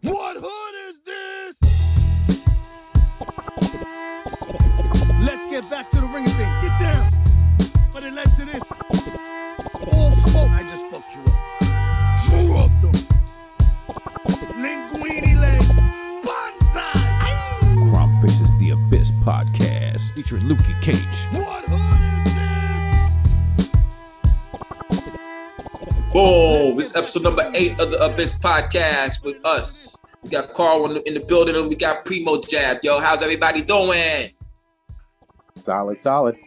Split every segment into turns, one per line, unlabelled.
What hood is this? Let's get back to the ring of things. Get down. But it led to this. All smoke. I just fucked you up. Drew up them. Linguini legs. Bonsai.
Crimefaces the Abyss podcast featuring Lukey Cage.
What hood is this?
Boom! It's episode number 8 of the Abyss podcast with us. We got Carl in the building and we got Primo Jab. Yo, how's everybody doing?
Solid.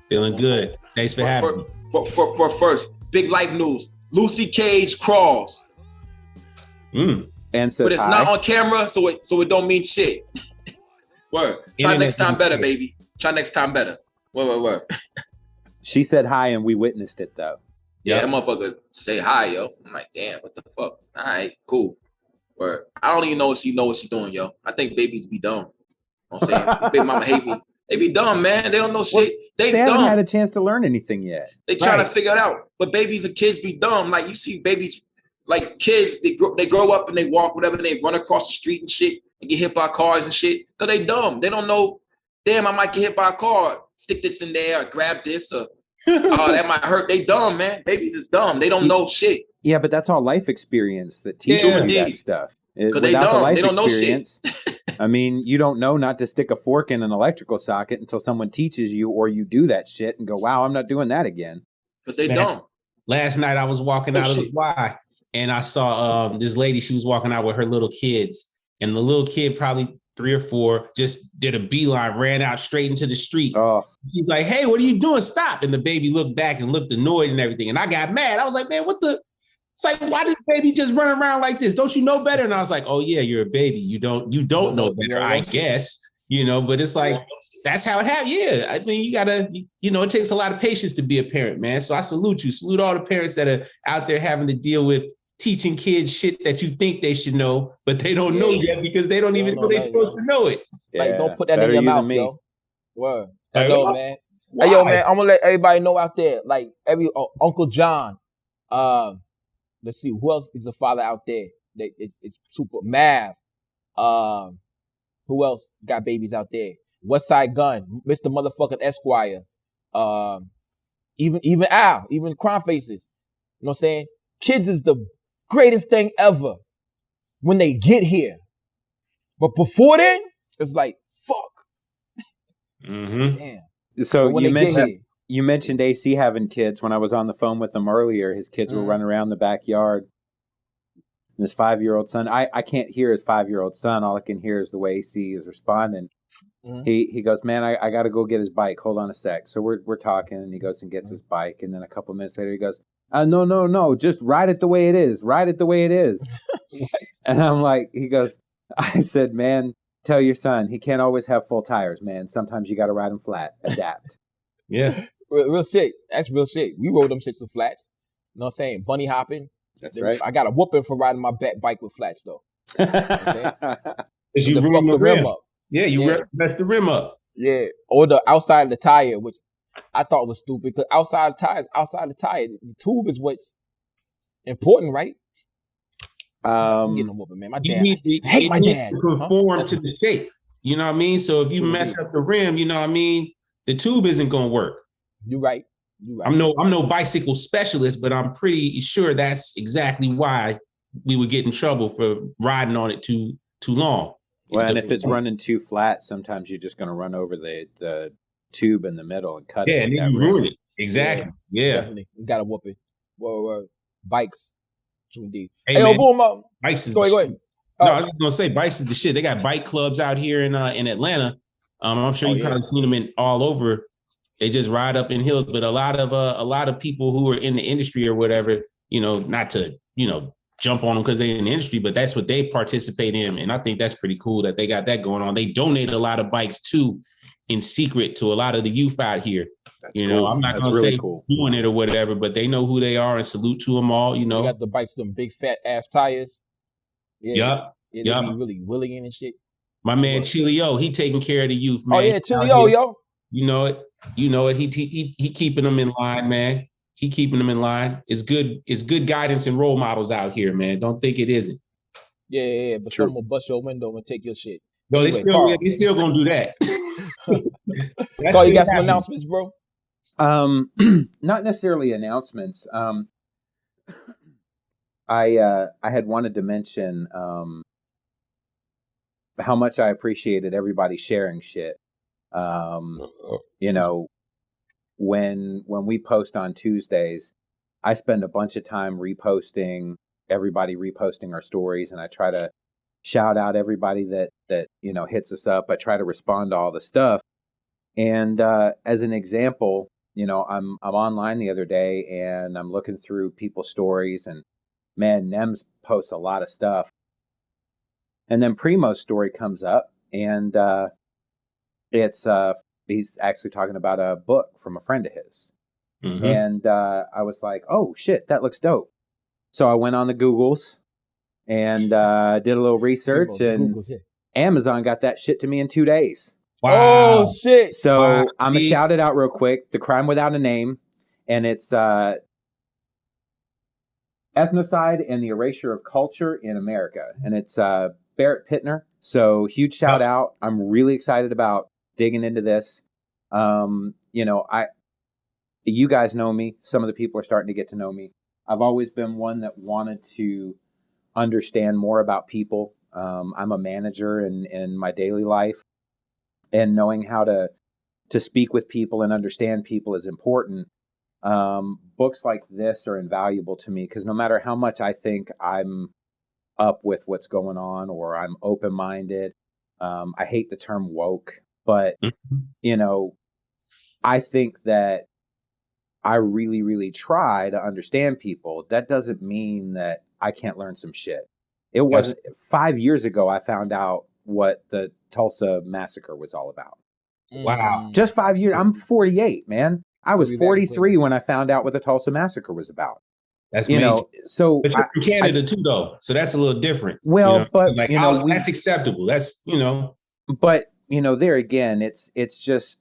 Feeling good. Thanks for having me.
For first, big life news. Lucy Cage crawls.
And says
But it's
hi.
not on camera, so it don't mean shit. Word. Try
Internet
next time better,
is-
baby. Try next time better. Word.
She said hi and we witnessed it though.
Yeah, that motherfucker say hi, yo. I'm like, damn, what the fuck? All right, cool. Word. I don't even know if she know what she doing, yo. I think babies be dumb. You know what I'm saying? Big mama hate me. They be dumb, man. They don't know shit. They
haven't
dumb.
had a chance to learn anything yet.
They trying to figure it out. But babies and kids be dumb. Like you see babies, like kids, they grow up and they walk, whatever, and they run across the street and shit and get hit by cars and shit. Cause they dumb. They don't know, damn, I might get hit by a car. Stick this in there or grab this or that might hurt. They dumb, man. Babies is dumb. They don't know shit.
Yeah, but that's all life experience that teaches
Yeah,
you that
indeed.
stuff.
Cause they
Without the
dumb.
life
They don't know shit.
experience, I mean, you don't know not to stick a fork in an electrical socket until someone teaches you, or you do that shit and go, wow, I'm not doing that again.
Cause they
Man.
dumb.
Last night I was walking out of the Y and I saw this lady. She was walking out with her little kids, and the little kid, probably 3 or 4, just did a beeline, ran out straight into the street.
Oh,
She's like, "Hey, what are you doing? Stop!" And the baby looked back and looked annoyed and everything. And I got mad. I was like, "Man, what the?" It's like, why does baby just run around like this? Don't you know better? And I was like, "Oh yeah, you're a baby. You don't know better, I guess." You know, but it's like that's how it happens. Yeah, I mean, you gotta, it takes a lot of patience to be a parent, man. So I salute you. Salute all the parents that are out there having to deal with teaching kids shit that you think they should know, but they don't know yet because they don't even know they're supposed to know it.
Like, don't put that in
better
your
you than
mouth,
me.
yo. Word.
Hey,
Yo,
what?
man.
Why?
Hey, yo, man, I'm gonna let everybody know out there, like Uncle John. Let's see, who else is a father out there? It's super Mav. Who else got babies out there? Westside Gun, Mr. Motherfucking Esquire. Even Al, even Crimefaces. You know what I'm saying? Kids is the greatest thing ever when they get here. But before then, it's like, fuck.
Mm-hmm.
Damn.
so
But when
you
they get
mentioned
here,
you mentioned AC having kids. When I was on the phone with him earlier, his kids were running around the backyard. And his 5-year-old son, I can't hear his 5-year-old son. All I can hear is the way AC is responding.
Mhm.
He goes, man, I got to go get his bike. Hold on a sec. So we're talking, and he goes and gets his bike. And then a couple minutes later, he goes, no, just ride it the way it is. Ride it the way it is. And I'm like, I said, man, tell your son he can't always have full tires, man. Sometimes you got to ride them flat. Adapt.
Yeah.
real shit. That's real shit. We rode them shits to flats. You know what I'm saying? Bunny hopping.
That's right.
I got a whooping for riding my bike with flats, though.
Because you
To
ruined
fuck
the rim.
up.
Yeah, you
Yeah.
messed the rim up.
Yeah. Or the outside of the tire, which I thought was stupid. Because outside the tire, the tube is what's important, right? I'm getting a whooping, man. My
You
dad.
need to,
I hate
it
my
needs
dad.
to conform
Huh?
to the shape. You know what I mean? So if you
True
mess
indeed.
up the rim, you know what I mean? The tube isn't going to work.
You're right.
I'm no bicycle specialist, but I'm pretty sure that's exactly why we would get in trouble for riding on it too long.
Well, and if it's running too flat, sometimes you're just going to run over the tube in the middle and cut it.
Yeah, and
with
then
that
you
rim.
ruin it. Exactly. Yeah.
Definitely. We got a whooping. Whoa. Bikes. True indeed.
Hey,
Hey, yo,
man,
boom.
bikes is
Go
the
ahead.
shit. No, I was just gonna say bikes is the shit. They got bike clubs out here in Atlanta. I'm sure you've probably seen them all over. They just ride up in hills, but a lot of people who are in the industry or whatever, not to jump on them because they're in the industry, but that's what they participate in, and I think that's pretty cool that they got that going on. They donate a lot of bikes too, in secret, to a lot of the youth out here.
That's cool.
I'm not
That's
gonna
really
say
cool.
doing it or whatever, but they know who they are and salute to them all.
They got the bikes, them big fat ass tires. Yeah. They be really willing and shit.
My man Chilio, he taking care of the youth, man.
Oh yeah, Chilio, yo.
You know it. He keeping them in line, man. He keeping them in line. It's good guidance and role models out here, man. Don't think it isn't.
Yeah. But
True.
someone will bust your window and take your shit.
No,
Anyway, Carl.
they still gonna do that. That's
Carl, you
still
got some
happening.
announcements, bro?
Not necessarily announcements. I had wanted to mention how much I appreciated everybody sharing shit. You know, when we post on Tuesdays, I spend a bunch of time everybody reposting our stories, and I try to shout out everybody that hits us up. I try to respond to all the stuff. And as an example, I'm online the other day and I'm looking through people's stories, and man, Nems posts a lot of stuff. And then Primo's story comes up, and it's he's actually talking about a book from a friend of his.
Mhm.
And I was like, oh shit, that looks dope. So I went on the Googles and did a little research, and
Google's here.
Amazon got that shit to me in 2 days.
Wow.
Oh shit.
So
Wow,
I'm going to
see?
shout it out real quick. The Crime Without a Name, and it's Ethnocide and the Erasure of Culture in America. And it's Barrett Pittner. So huge shout out. I'm really excited about digging into this. You guys know me. Some of the people are starting to get to know me. I've always been one that wanted to understand more about people. I'm a manager in my daily life, and knowing how to speak with people and understand people is important. Books like this are invaluable to me because no matter how much I think I'm up with what's going on or I'm open-minded, I hate the term woke, but I think that I really, really try to understand people. That doesn't mean that I can't learn some shit. It wasn't 5 years ago I found out what the Tulsa massacre was all about.
Wow.
Just 5 years. I'm 48, man. I was
be back
43
quick.
when I found out what the Tulsa massacre was about.
That's
You
major.
know, so
But you're from Canada too, though, so that's a little different.
Well, but
like that's acceptable. That's
But there again, it's just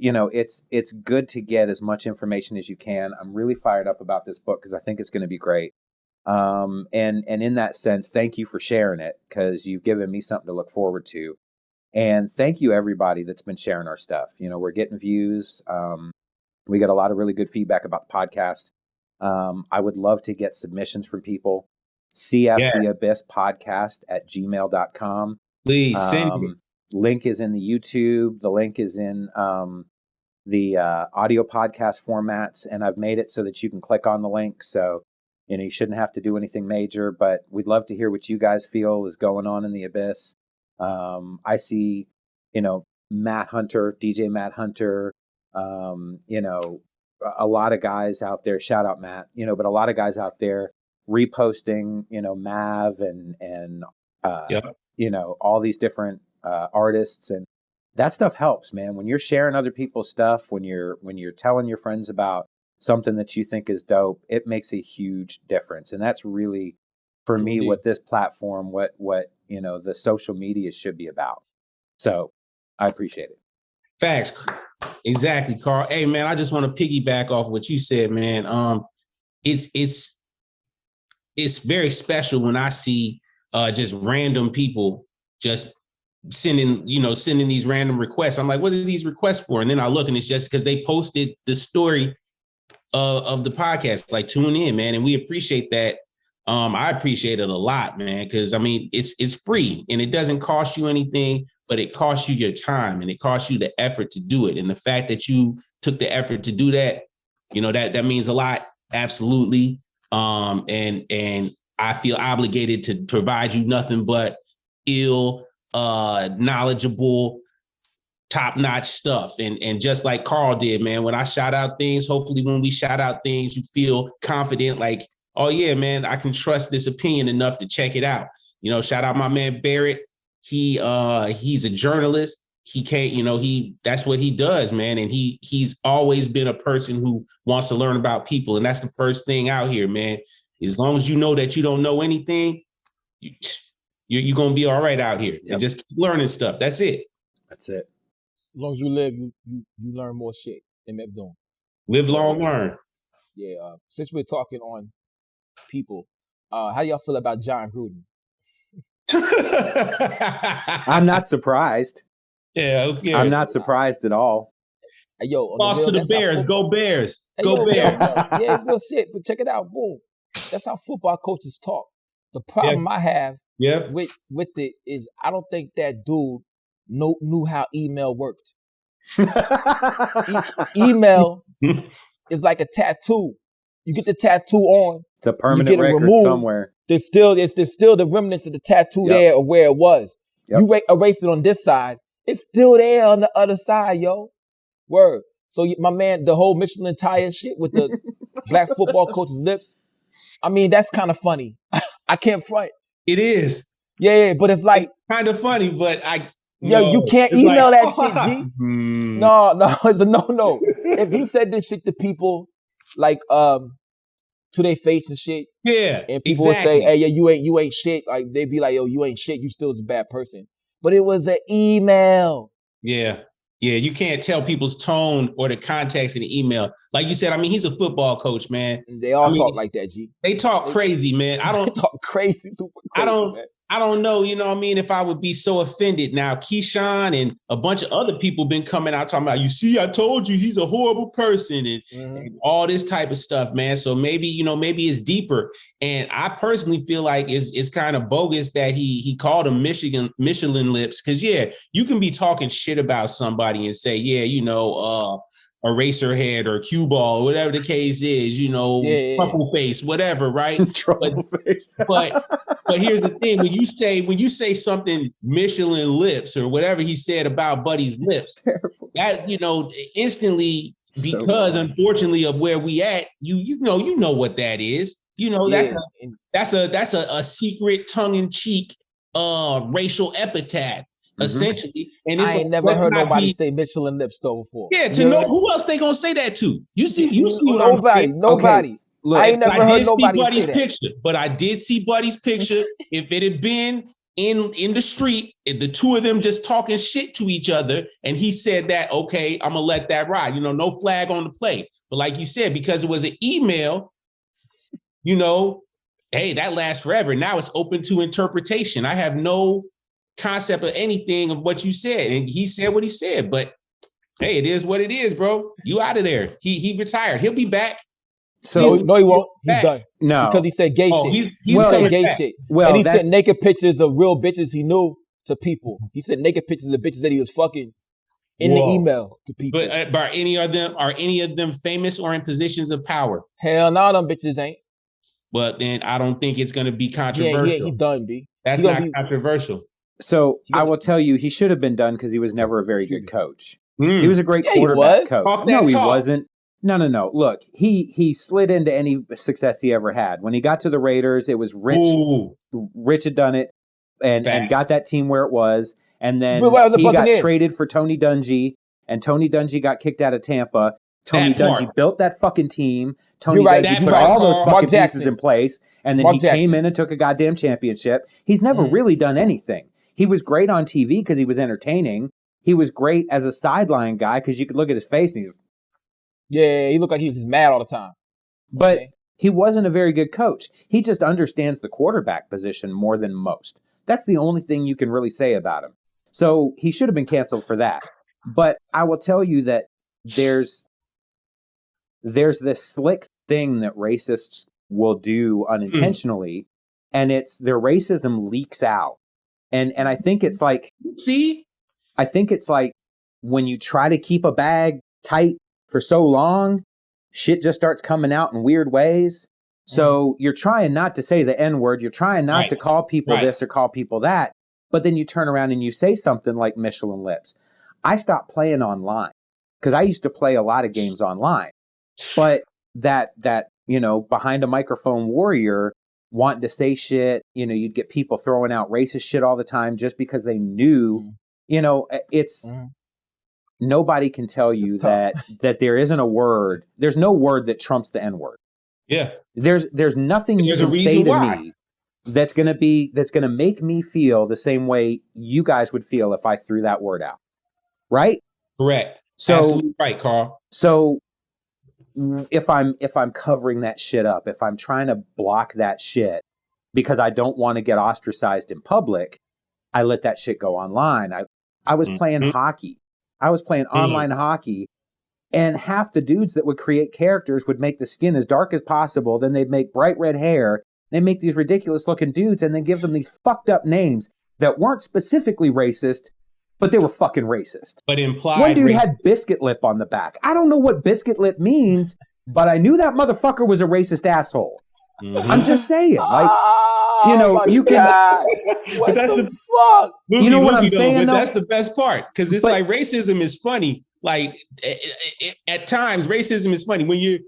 it's good to get as much information as you can. I'm really fired up about this book because I think it's going to be great. And in that sense, thank you for sharing it because you've given me something to look forward to. And thank you everybody that's been sharing our stuff. We're getting views. We got a lot of really good feedback about the podcast. I would love to get submissions from people. cftheabysspodcast@gmail.com.
Please send it.
Link is in the YouTube. The link is in the audio podcast formats, and I've made it so that you can click on the link. So, you shouldn't have to do anything major, but we'd love to hear what you guys feel is going on in the Abyss. I see, Matt Hunter, DJ Matt Hunter, a lot of guys out there, shout out Matt, but a lot of guys out there reposting, Mav and all these different artists, and that stuff helps, man. When you're sharing other people's stuff, when you're telling your friends about something that you think is dope, it makes a huge difference. And that's really, for me, what this platform, what the social media should be about. So I appreciate it.
Facts. Exactly, Carl. Hey, man, I just want to piggyback off what you said, man. It's very special when I see just random people just sending these random requests. I'm like, what are these requests for? And then I look, and it's just because they posted the story of the podcast. Like, tune in, man, and we appreciate that. I appreciate it a lot, man, because it's free and it doesn't cost you anything, but it costs you your time and it costs you the effort to do it. And the fact that you took the effort to do that, that means a lot. Absolutely. And I feel obligated to provide you nothing but knowledgeable, top-notch stuff. And just like Carl did, man, when I shout out things, hopefully when we shout out things, you feel confident, like, oh yeah, man, I can trust this opinion enough to check it out. Shout out my man Barrett. He's a journalist. He can't, that's what he does, man. And he's always been a person who wants to learn about people. And that's the first thing out here, man. As long as you know that you don't know anything, you're going to be all right out here. Yep. And just keep learning stuff. That's it.
That's it.
As long as you live, you learn more shit.
Live long, learn.
Yeah. Since we're talking on people, how y'all feel about John Gruden?
I'm not surprised.
Yeah, who cares?
I'm not surprised at all.
Hey, yo, on
Lost
the
to
real,
the Bears. Go Bears.
Hey,
Go
yo,
Bears.
yeah, real shit. But check it out. Boom. That's how football coaches talk. The problem I have
Yeah.
with it is I don't think that dude knew how email worked. Email is like a tattoo. You get the tattoo on.
It's a permanent
you get it
record
removed,
somewhere.
There's still the remnants of the tattoo there of where it was.
Yep.
You erase it on this side. It's still there on the other side, yo. Word. So my man, the whole Michelin tire shit with the black football coach's lips. I mean, that's kind of funny. I can't front.
It is.
Yeah, but it's like
kind of funny, but
you can't email that shit, G.
Hmm.
No, it's a no. If he said this shit to people like to their face and shit,
yeah,
and people would say, "Hey, yeah, you ain't shit." Like they'd be like, "Yo, you ain't shit. You still is a bad person." But it was an email.
Yeah, you can't tell people's tone or the context in the email. Like you said, I mean, he's a football coach, man.
They all talk like that, G.
They talk crazy, man. I don't
talk crazy, super crazy. Man.
I don't know, you know what I mean, if I would be so offended. Now, Keyshawn and a bunch of other people been coming out talking about, you see, I told you he's a horrible person and all this type of stuff, man. So maybe it's deeper. And I personally feel like it's kind of bogus that he called him Michelin lips. Because, yeah, you can be talking shit about somebody and say, yeah, eraser head or cue ball, whatever the case is, trouble face, whatever, right?
Face.
but here's the thing: when you say something Michelin lips or whatever he said about Buddy's lips, that instantly, because unfortunately of where we at, you know what that is. That's a secret tongue-in-cheek racial epithet. Essentially, and
I ain't never heard nobody say Michelin lips though before.
Yeah, to know who else they gonna say that to? You see
nobody.
Okay. Look,
I ain't never heard nobody say that.
Picture, but I did see Buddy's picture. If it had been in the street, if the two of them just talking shit to each other, and he said that, okay, I'm gonna let that ride. No flag on the play. But like you said, because it was an email, hey, that lasts forever. Now it's open to interpretation. I have no concept of anything of what you said, and he said what he said, but hey, it is what it is, bro. You out of there. He retired. He'll be back.
So no, he won't. He's done.
No,
because he said gay shit. He said gay shit.
Well,
and he sent naked pictures of real bitches he knew to people. He sent naked pictures of bitches that he was fucking in the email to people.
But are any of them famous or in positions of power?
Hell no, them bitches ain't.
But then I don't think it's gonna be controversial.
Yeah, he done, B.
That's not controversial.
So I will tell you, he should have been done because he was never a very good coach. He was a great quarterback coach. No, he wasn't. No. Look, he slid into any success he ever had. When he got to the Raiders, it was Rich. Ooh. Rich had done it and got that team where it was. And then he got traded for Tony Dungy, and Tony Dungy got kicked out of Tampa. Tony Dungy built that fucking team. Tony Dungy put all those fucking pieces in place. And then he came in and took a goddamn championship. He's never really done anything. He was great on TV because he was entertaining. He was great as a sideline guy because you could look at his face and
he looked like he was just mad all the time.
But he wasn't a very good coach. He just understands the quarterback position more than most. That's the only thing you can really say about him. So he should have been canceled for that. But I will tell you that there's this slick thing that racists will do unintentionally, and it's their racism leaks out. And I think it's like, I think it's like when you try to keep a bag tight for so long, shit just starts coming out in weird ways. So you're trying not to say the N-word. You're trying not to call people this or call people that. But then you turn around and you say something like Michelin lips. I stopped playing online because I used to play a lot of games online. But that behind a microphone warrior wanting to say shit, you'd get people throwing out racist shit all the time just because they knew, it's nobody can tell you that there isn't a word. There's no word that trumps the N-word.
Yeah.
There's nothing you can say to me that's going to make me feel the same way you guys would feel if I threw that word out. Right?
Correct.
So
absolutely right, Carl.
So if I'm covering that shit up, if I'm trying to block that shit, because I don't want to get ostracized in public, I let that shit go online. I was playing hockey. I was playing online hockey, and half the dudes that would create characters would make the skin as dark as possible. Then they'd make bright red hair. They make these ridiculous looking dudes and then give them these fucked up names that weren't specifically racist, but they were fucking racist.
But implied.
One dude had biscuit lip on the back. I don't know what biscuit lip means, but I knew that motherfucker was a racist asshole. I'm just saying, like, you know, you can.
What the fuck?
Luki,
you know what I'm saying?
But that's the best part, because it's like racism is funny. Like at times, racism is funny when you.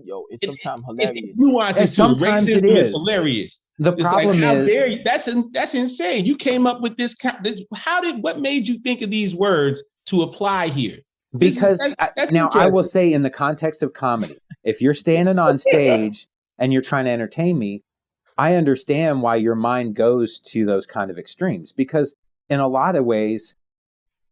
Yo, it's sometimes hilarious.
It's nuances.
Sometimes
racism
it is
hilarious.
The
it's
problem
like, how
is
dare you? That's insane. You came up with this. What made you think of these words to apply here?
Because
that's
now I will say, in the context of comedy, if you're standing on stage and you're trying to entertain me, I understand why your mind goes to those kind of extremes, because in a lot of ways,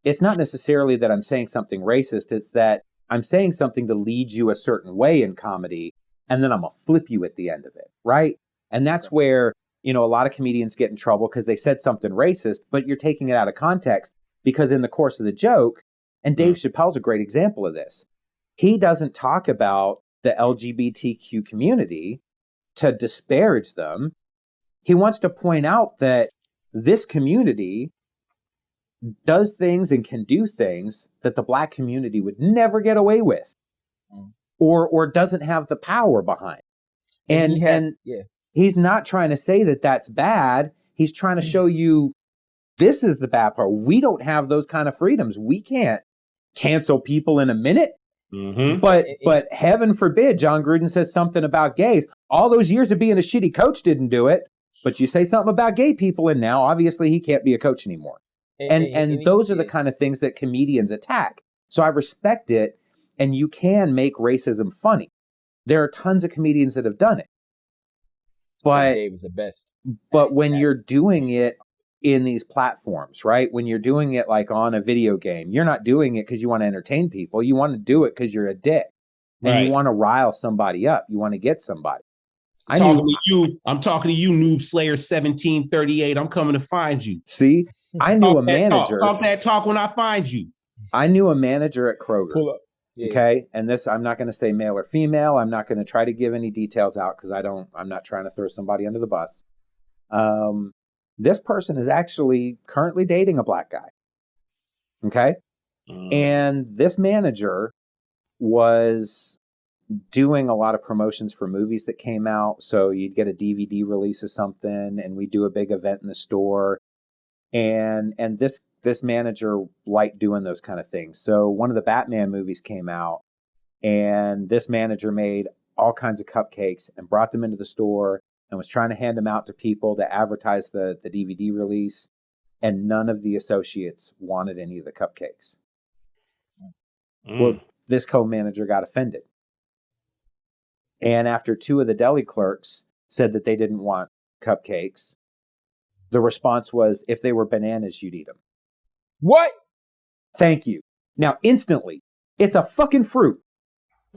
it's not necessarily that I'm saying something racist. It's that I'm saying something to lead you a certain way in comedy, and then I'm going to flip you at the end of it, right? And that's where, you know, a lot of comedians get in trouble because they said something racist, but you're taking it out of context, because in the course of the joke, and Dave Chappelle's a great example of this, he doesn't talk about the LGBTQ community to disparage them. He wants to point out that this community does things and can do things that the black community would never get away with, or doesn't have the power behind. And he's not trying to say that that's bad. He's trying to show you this is the bad part. We don't have those kind of freedoms. We can't cancel people in a minute. But heaven forbid John Gruden says something about gays. All those years of being a shitty coach didn't do it. But you say something about gay people, and now obviously he can't be a coach anymore. And those are the kind of things that comedians attack. So I respect it, and you can make racism funny. There are tons of comedians that have done it. But
Dave is the best.
But when you're doing it in these platforms, right? When you're doing it like on a video game, you're not doing it because you want to entertain people. You want to do it because you're a dick. And you want to rile somebody up. You want to get somebody. I'm talking to you, Noob Slayer 1738. I'm coming to find you. See, I knew a manager.
Talk that talk when I find you.
I knew a manager at Kroger.
Pull up. Yeah.
Okay. And this, I'm not going to say male or female. I'm not going to try to give any details out because I'm not trying to throw somebody under the bus. This person is actually currently dating a black guy. Okay. And this manager was doing a lot of promotions for movies that came out. So you'd get a DVD release of something, and we do a big event in the store. And this manager liked doing those kind of things. So one of the Batman movies came out, and this manager made all kinds of cupcakes and brought them into the store and was trying to hand them out to people to advertise the DVD release. And none of the associates wanted any of the cupcakes. Well, this co-manager got offended. And after two of the deli clerks said that they didn't want cupcakes, the response was, if they were bananas, you'd eat them.
What?
Thank you. Now, instantly, it's a fucking fruit.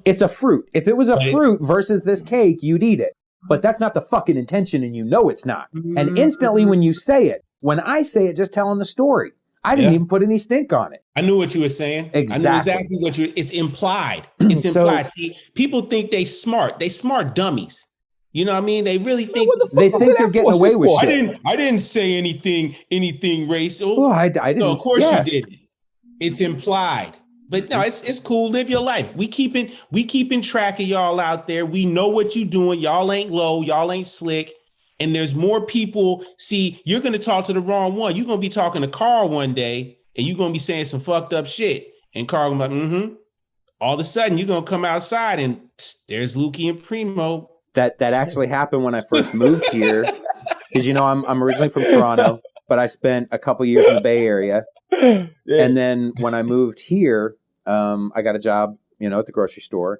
It's a fruit. If it was a fruit versus this cake, you'd eat it. But that's not the fucking intention, and you know it's not. And instantly when you say it, when I say it, just telling the story, I didn't even put any stink on it.
I knew what you were saying.
Exactly.
I knew exactly what it's implied. It's implied. See, people think they smart. They smart dummies. You know what I mean? They really think
they're getting away with shit.
I didn't say anything racial.
Oh, I didn't.
No, of course you didn't. It's implied. But no, it's cool. Live your life. We keeping track of y'all out there. We know what you doing. Y'all ain't low. Y'all ain't slick. And there's more people. See, you're going to talk to the wrong one. You're going to be talking to Carl one day, and you're going to be saying some fucked up shit. And Carl going to be like, All of a sudden, you're going to come outside, and there's Lukey and Primo.
That actually happened when I first moved here. Because, you know, I'm originally from Toronto, but I spent a couple years in the Bay Area. Yeah. And then when I moved here, I got a job, you know, at the grocery store.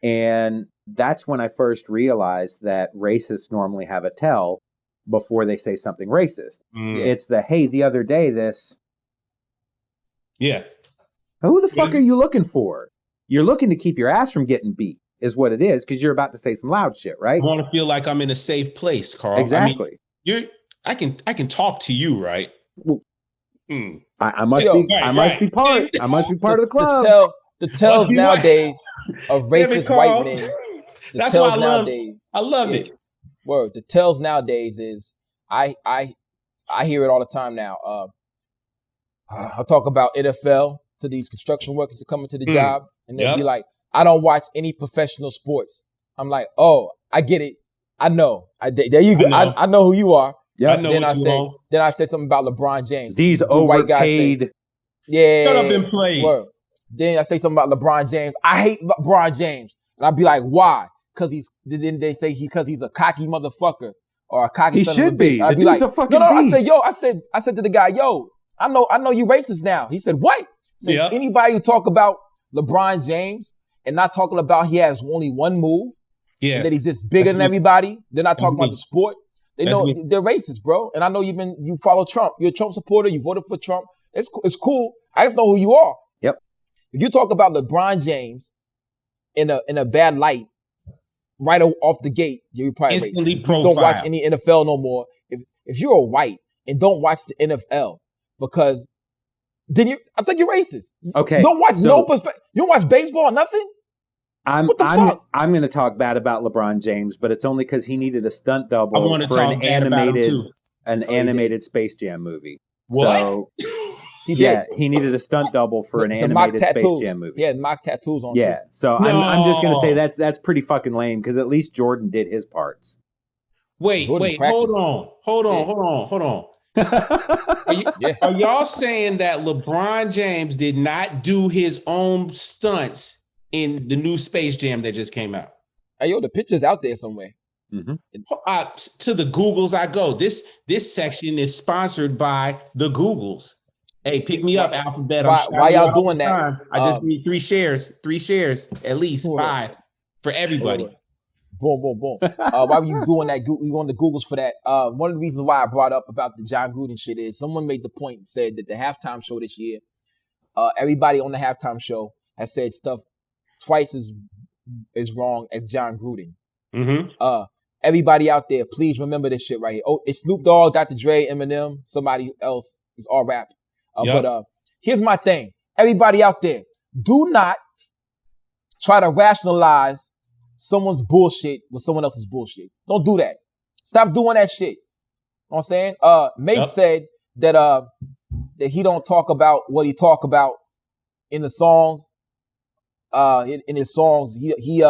And that's when I first realized that racists normally have a tell before they say something racist. It's hey, the other day this.
Yeah.
Who the fuck are you looking for? You're looking to keep your ass from getting beat. is what it is, because you're about to say some loud shit, right?
I want to feel like I'm in a safe place, Carl.
Exactly.
I can talk to you, right?
Well,
Hmm.
I must
Yo,
be I must be part of the club.
The tells
you
nowadays of
Damn it,
racist
Carl.
white men. The
That's
tells
why
nowadays.
I love
Yeah.
it.
Word. The tells nowadays is I hear it all the time now. I'll talk about NFL to these construction workers that come into the job, and they'll be like, I don't watch any professional sports. I'm like, oh, I get it. I know. There you go. I know who you are.
Yep.
I know
Then
what
I said something about LeBron James.
These
The white guy
overpaid.
say, yeah.
Shut up and play.
Word. Then I say something about LeBron James. I hate LeBron James. And I'd be like, why? Then they say because he's a cocky motherfucker or a cocky son of a bitch. I'd be like,
a fucking
no,
beast.
I said to the guy, yo, I know you racist now. He said, what? So anybody who talk about LeBron James and not talking about he has only one move, and that he's just bigger than everybody, they're not talking about the sport. They know they're racist, bro. And I know you follow Trump. You're a Trump supporter. You voted for Trump. It's cool. I just know who you are.
Yep.
If you talk about LeBron James in a bad light, right off the gate, you're probably
Instantly
racist. You don't watch any NFL no more. If you're a white and don't watch the NFL because I think you're racist.
Okay.
You don't watch you don't watch baseball, nothing? What the fuck?
I'm going to talk bad about LeBron James, but it's only because he needed a stunt double for an animated Space Jam movie.
What?
So,
He did.
he needed a stunt double for an animated Space Jam movie.
He had mock tattoos on.
Yeah,
too.
so
No.
I'm just going to say that's pretty fucking lame because at least Jordan did his parts.
Wait, hold on. Are y'all saying that LeBron James did not do his own stunts in the new Space Jam that just came out?
Hey, yo, the picture's out there somewhere.
Mm-hmm.
To the Googles I go. This section is sponsored by the Googles. Hey, pick me up, Alphabet.
Why y'all doing that?
I just need 3 shares, at least 5 for everybody.
Boom. Why were you doing that? You on the Googles for that? One of the reasons why I brought up about the John Gruden shit is someone made the point and said that the halftime show this year, everybody on the halftime show has said stuff twice as wrong as John Gruden.
Mm-hmm.
Everybody out there, please remember this shit right here. Oh, it's Snoop Dogg, Dr. Dre, Eminem, somebody else. It's all rap. But here's my thing. Everybody out there, do not try to rationalize someone's bullshit with someone else's bullshit. Don't do that. Stop doing that shit. You know what I'm saying? Mace said that he don't talk about what he talk about in the songs. In his songs, he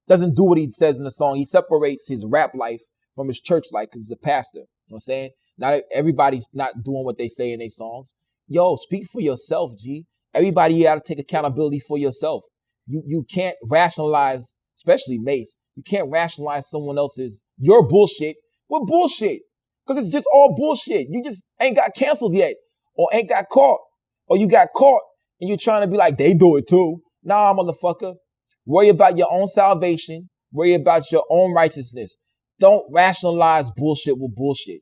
doesn't do what he says in the song. He separates his rap life from his church life because he's a pastor. You know what I'm saying? Not everybody's not doing what they say in their songs. Yo, speak for yourself, G. Everybody, you got to take accountability for yourself. You can't rationalize, especially Mace. You can't rationalize someone else's your bullshit with bullshit because it's just all bullshit. You just ain't got canceled yet, or ain't got caught, or you got caught and you're trying to be like they do it too. Nah, motherfucker. Worry about your own salvation. Worry about your own righteousness. Don't rationalize bullshit with bullshit.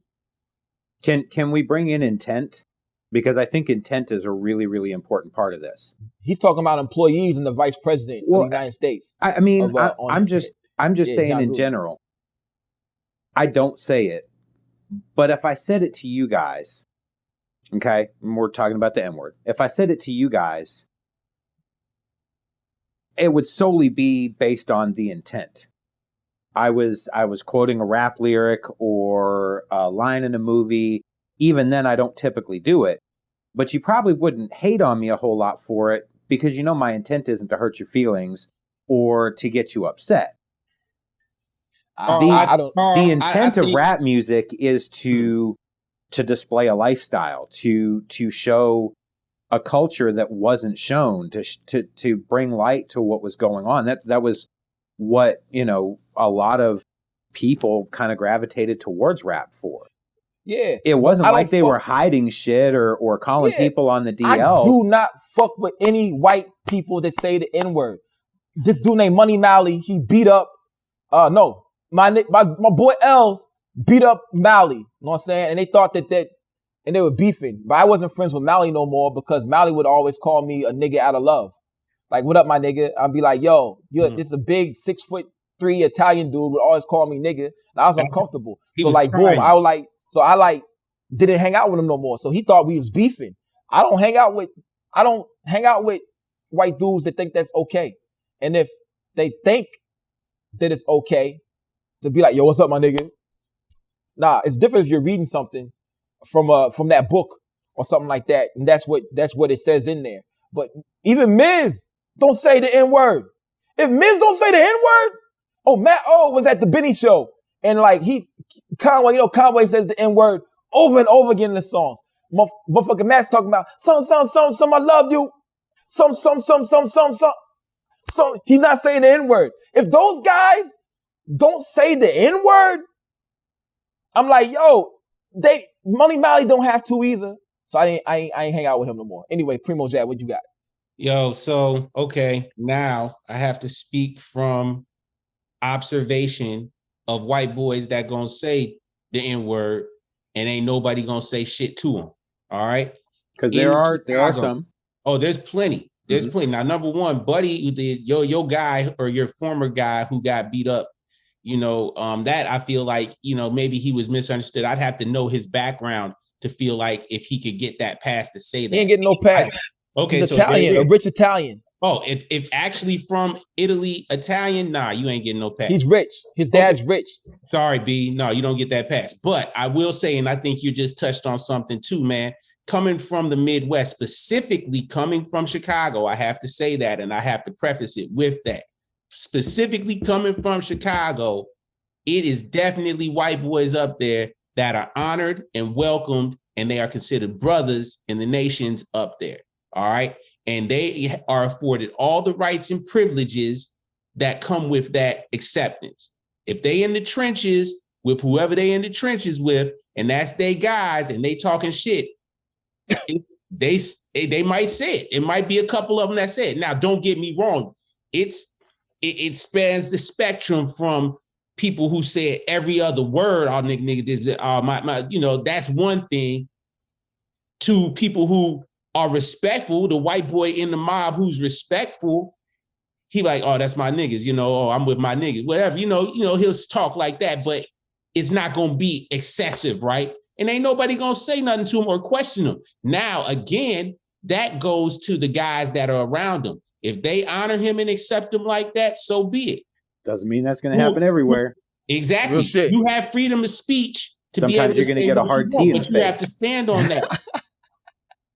Can we bring in intent? Because I think intent is a really, really important part of this.
He's talking about employees and the vice president of the United States.
I'm just saying in general. I don't say it, but if I said it to you guys, okay, and we're talking about the N-word. If I said it to you guys, it would solely be based on the intent. I was quoting a rap lyric or a line in a movie. Even then, I don't typically do it. But you probably wouldn't hate on me a whole lot for it because you know my intent isn't to hurt your feelings or to get you upset. The intent of rap music is to display a lifestyle, to show a culture that wasn't shown, to bring light to what was going on. That was what, you know, a lot of people kind of gravitated towards rap for.
Yeah.
It wasn't like they were hiding shit or calling people on the DL.
I do not fuck with any white people that say the N-word. This dude named Money Malley, he beat up, my boy Els beat up Malley. You know what I'm saying? And they thought that they were beefing. But I wasn't friends with Malley no more because Malley would always call me a nigga out of love. Like, what up, my nigga? I'll be like, yo, this is a big 6'3" Italian dude would always call me nigga. And I was uncomfortable.
He
So
was
like, boom,
trying.
I didn't hang out with him no more. So he thought we was beefing. I don't hang out with white dudes that think that's okay. And if they think that it's okay to be like, yo, what's up, my nigga? Nah, it's different if you're reading something from that book or something like that, and that's what it says in there. But even Miz don't say the N-word. If Miz don't say the N-word, Matt O was at the Benny show, and like Conway says the N-word over and over again in the songs. Motherfucking Matt's talking about some, I love you. Some. He's not saying the N-word. If those guys don't say the N-word, I'm like, yo, Money Mally don't have to either. So I ain't hang out with him no more. Anyway, Primo Jad, what you got?
Yo, so okay, now I have to speak from observation of white boys that gonna say the N-word and ain't nobody gonna say shit to them. All right.
Because there are some.
Oh, there's plenty. There's plenty. Now, number one, Buddy, your guy or your former guy who got beat up, that I feel like, maybe he was misunderstood. I'd have to know his background to feel like if he could get that pass to say that.
He ain't getting no pass.
Okay,
he's
so
Italian, a rich Italian.
Oh, if actually from Italy, Italian, nah, you ain't getting no pass.
He's rich. His dad's rich.
Sorry, B. No, you don't get that pass. But I will say, and I think you just touched on something too, man. Coming from the Midwest, specifically coming from Chicago, I have to say that, and I have to preface it with that. Specifically coming from Chicago, it is definitely white boys up there that are honored and welcomed, and they are considered brothers in the nations up there. All right. And they are afforded all the rights and privileges that come with that acceptance. If they in the trenches with whoever they in the trenches with, and that's their guys, and they talking shit, they might say it. It might be a couple of them that say it. Now, don't get me wrong. It spans the spectrum from people who said every other word, that's one thing, to people who are respectful. The white boy in the mob who's respectful, he like, oh, that's my niggas, I'm with my niggas, whatever, he'll talk like that, but it's not gonna be excessive, right? And ain't nobody gonna say nothing to him or question him. Now, again, that goes to the guys that are around him. If they honor him and accept him like that, so be it.
Doesn't mean that's gonna happen everywhere.
Exactly. You have freedom of speech.
Sometimes you're gonna get a hard T in the face.
You have to stand on that.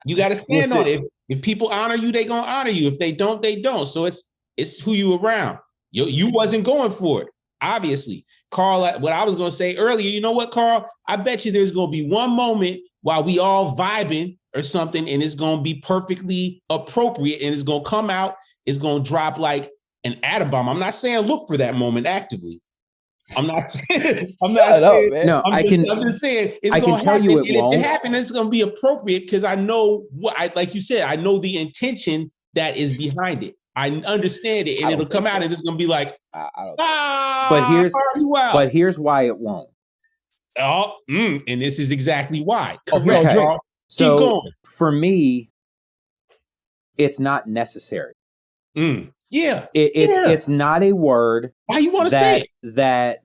You got to stand on it. If people honor you, they gonna honor you. If they don't, they don't. So it's who you around. You wasn't going for it, obviously. Carl, what I was gonna say earlier, you know what, Carl? I bet you there's gonna be one moment while we all vibing or something, and it's gonna be perfectly appropriate, and it's gonna come out, it's gonna drop like an atom bomb. I'm not saying look for that moment actively. I'm not saying. I'm just saying. I can tell you it won't. If it happens, it's going to be appropriate because I know like you said, I know the intention that is behind it. I understand it, and it'll come out, and it's going to be like,
but here's why it won't.
And this is exactly why.
Okay. So keep going. For me, it's not necessary.
Yeah.
It's not a word.
Why you want to say it?
That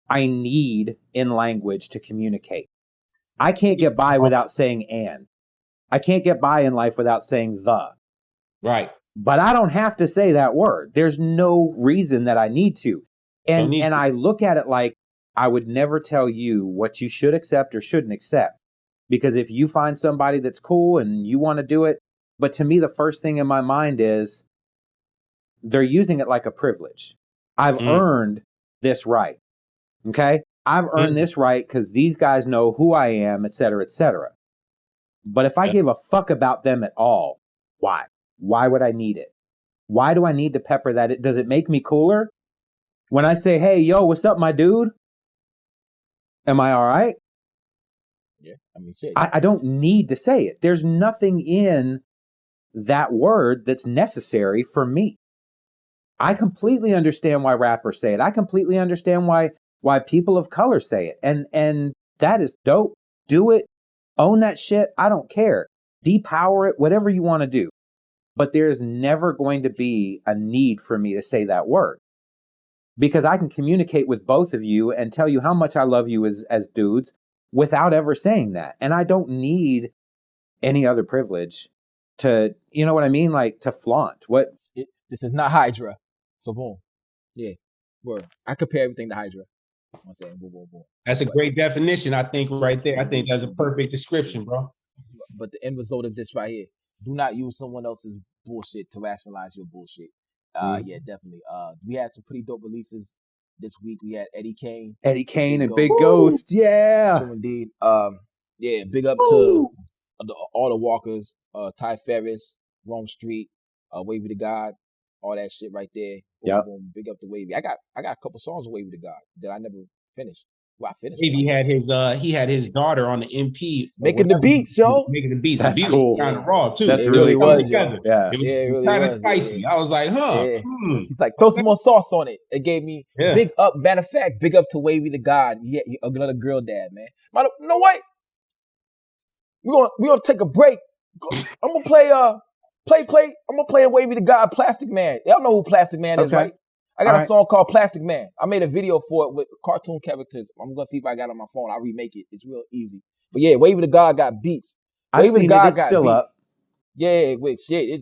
I need in language to communicate. I can't get by without saying and. I can't get by in life without saying the.
Right.
But I don't have to say that word. There's no reason that I need to. And I look at it like I would never tell you what you should accept or shouldn't accept. Because if you find somebody that's cool and you want to do it, but to me, the first thing in my mind is they're using it like a privilege. I've earned this right. Okay? I've earned this right because these guys know who I am, et cetera, et cetera. But if I gave a fuck about them at all, why? Why would I need it? Why do I need to pepper that? Does it make me cooler? When I say, hey, yo, what's up, my dude? Am I all right?
Yeah, I mean, shit.
I don't need to say it. There's nothing in that word that's necessary for me. I completely understand why rappers say it. I completely understand why people of color say it. And that is dope. Do it. Own that shit. I don't care. Depower it. Whatever you want to do. but there's never going to be a need for me to say that word. Because I can communicate with both of you and tell you how much I love you as dudes without ever saying that. And I don't need any other privilege to, you know what I mean? Like to flaunt.
This is not Hydra. So boom. Yeah. Word. I compare everything to Hydra. I'm saying boom, boom, boom.
That's a great definition, I think, right there. I think that's a perfect description, bro.
But the end result is this right here. Do not use someone else's bullshit to rationalize your bullshit. Yeah, definitely. We had some pretty dope releases this week. We had Eddie Kane and
Big Ghost. Yeah.
True indeed. Yeah, big up to all the walkers, Ty Ferris, Rome Street, Wavy to God, all that shit right there.
Yeah.
Big up to Wavy. I got a couple songs of Wavy to God that I never finished. Well, I finished.
Wavy had his daughter on the MP
making the beats, yo.
Making the beats.
That's
the beat
cool.
Kind of raw too.
That's
It
really
was,
cool.
yo.
Yeah.
It was
really
kind of
was,
spicy.
yeah.
I was like,
Yeah. He's like, throw some more sauce on it. It gave me big up. Matter of fact, big up to Wavy the God. Yeah, another girl dad, man. You know what? We're gonna take a break. I'm gonna play I'm gonna play Wavy the God, Plastic Man. Y'all know who Plastic Man is, right? I got a song called Plastic Man. I made a video for it with cartoon characters. I'm gonna see if I got it on my phone. I'll remake it. It's real easy. But yeah, Wavy the God got beats. Wavy the God got beats. Up. Yeah, wait, shit.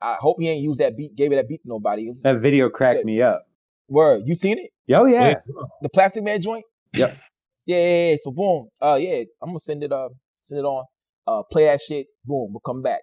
I hope he ain't used that beat, gave it that beat to nobody.
That video cracked me up.
Word. You seen it?
Oh yeah.
The Plastic Man joint?
Yep.
Yeah. So boom. Yeah, I'm gonna send it on. Play that shit. Boom. We'll come back.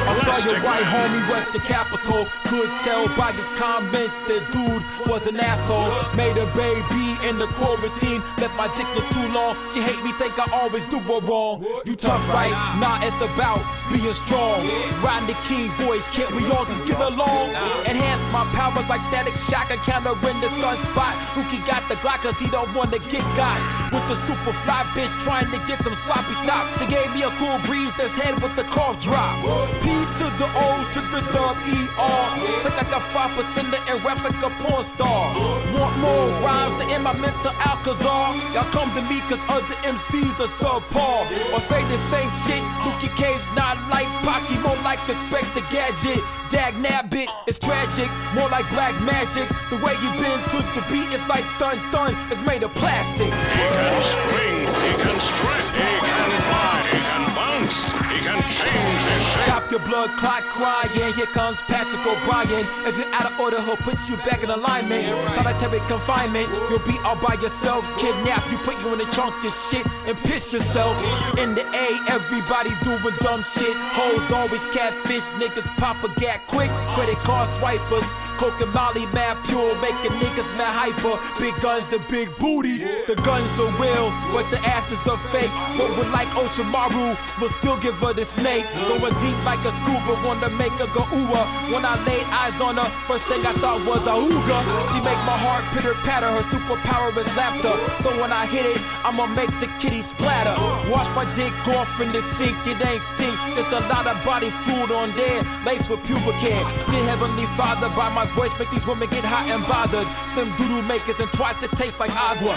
I saw your white homie West the Capitol. Could tell by his comments that dude was an asshole. Made a baby in the quarantine. Left my dick in too long. She hate me, think I always do her wrong. You tough, right? Nah, it's about being strong. Riding the king voice, can't we all just get along? Enhance my powers like Static Shock. I counter in the sunspot. Luki got the Glock cause he don't wanna get got. With the super fly bitch trying to get some sloppy top. She gave me a cool breeze that's head with the cough drop. P to the O to the W-E-R. Think I got 5% and raps like a porn star. Want more rhymes to end my mental Alcazar? Y'all come to me cause other MCs are subpar. Or say the same shit. Luki K's not like Pocky, more like Inspector Gadget. Dag Nabbit, it's tragic, more like black magic. The way you been to the beat, it's like thun thun. It's made of plastic.
He can spring, he can stretch, he can fly, he can bounce, he can change his shape.
Stop your blood clot crying. Here comes Patrick O'Brien. If you're out of order, he'll put you back in alignment. Solitary confinement, you'll be all by yourself. Kidnap you, put you in the trunk, your shit, and piss yourself. In the A, everybody doing dumb shit. Hoes always catfish, niggas pop a gat quick. Credit card swipers, coke and molly mad pure, making niggas mad hyper. Big guns and big booties. The guns are real, but the asses are fake. But we're like Ochimaru, we'll still give her the snake. Going deep like a scuba, wanna make her go ooh. When I laid eyes on her, first thing I thought was a hooga. She make my heart pitter patter, her superpower is laughter. So when I hit it, I'ma make the kitty splatter. Wash my dick off in the sink, it ain't stink. There's a lot of body fluid on there, laced with pubic-hair. Dear Heavenly Father, by my voice make these women get hot and bothered. Some doodoo makers and twice that taste like agua.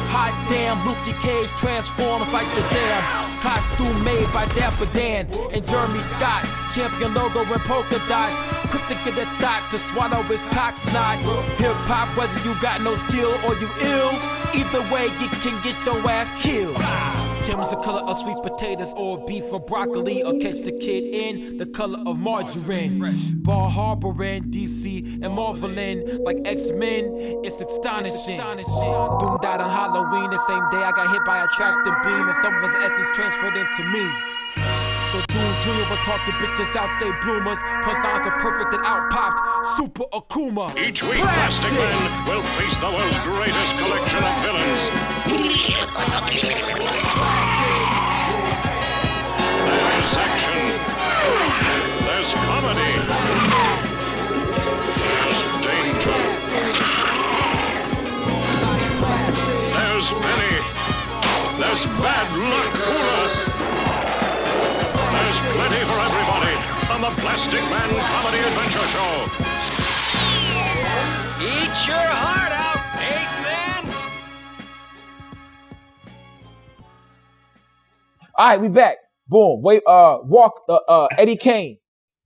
Hot damn, Luki Cage transforms like Shazam. Costume made by Dapper Dan and Jeremy Scott. Champion logo and polka dots. Quick to get a thought to swallow his cock snot. Hip hop, whether you got no skill or you ill, either way you can get your ass killed. Tim's the color of sweet potatoes or beef or broccoli, or catch the kid in the color of margarine. Bar Harbor and DC and marveling like X-Men, it's astonishing. Doom died on Halloween, the same day I got hit by a tractor beam and some of his essence transferred into me. So Doom Jr. will talk to bitches out they bloomers. Punchlines are perfect and out popped. Super Akuma.
Each week, Plastic Man will face the world's greatest collection of villains. There's action. There's comedy. There's danger. There's penny. There's bad luck. Hooray. There's plenty for everybody. A on the Plastic Man Comedy Adventure Show.
Eat your heart out, Eggman!
All right, we back. Boom. Wait, Eddie Kane,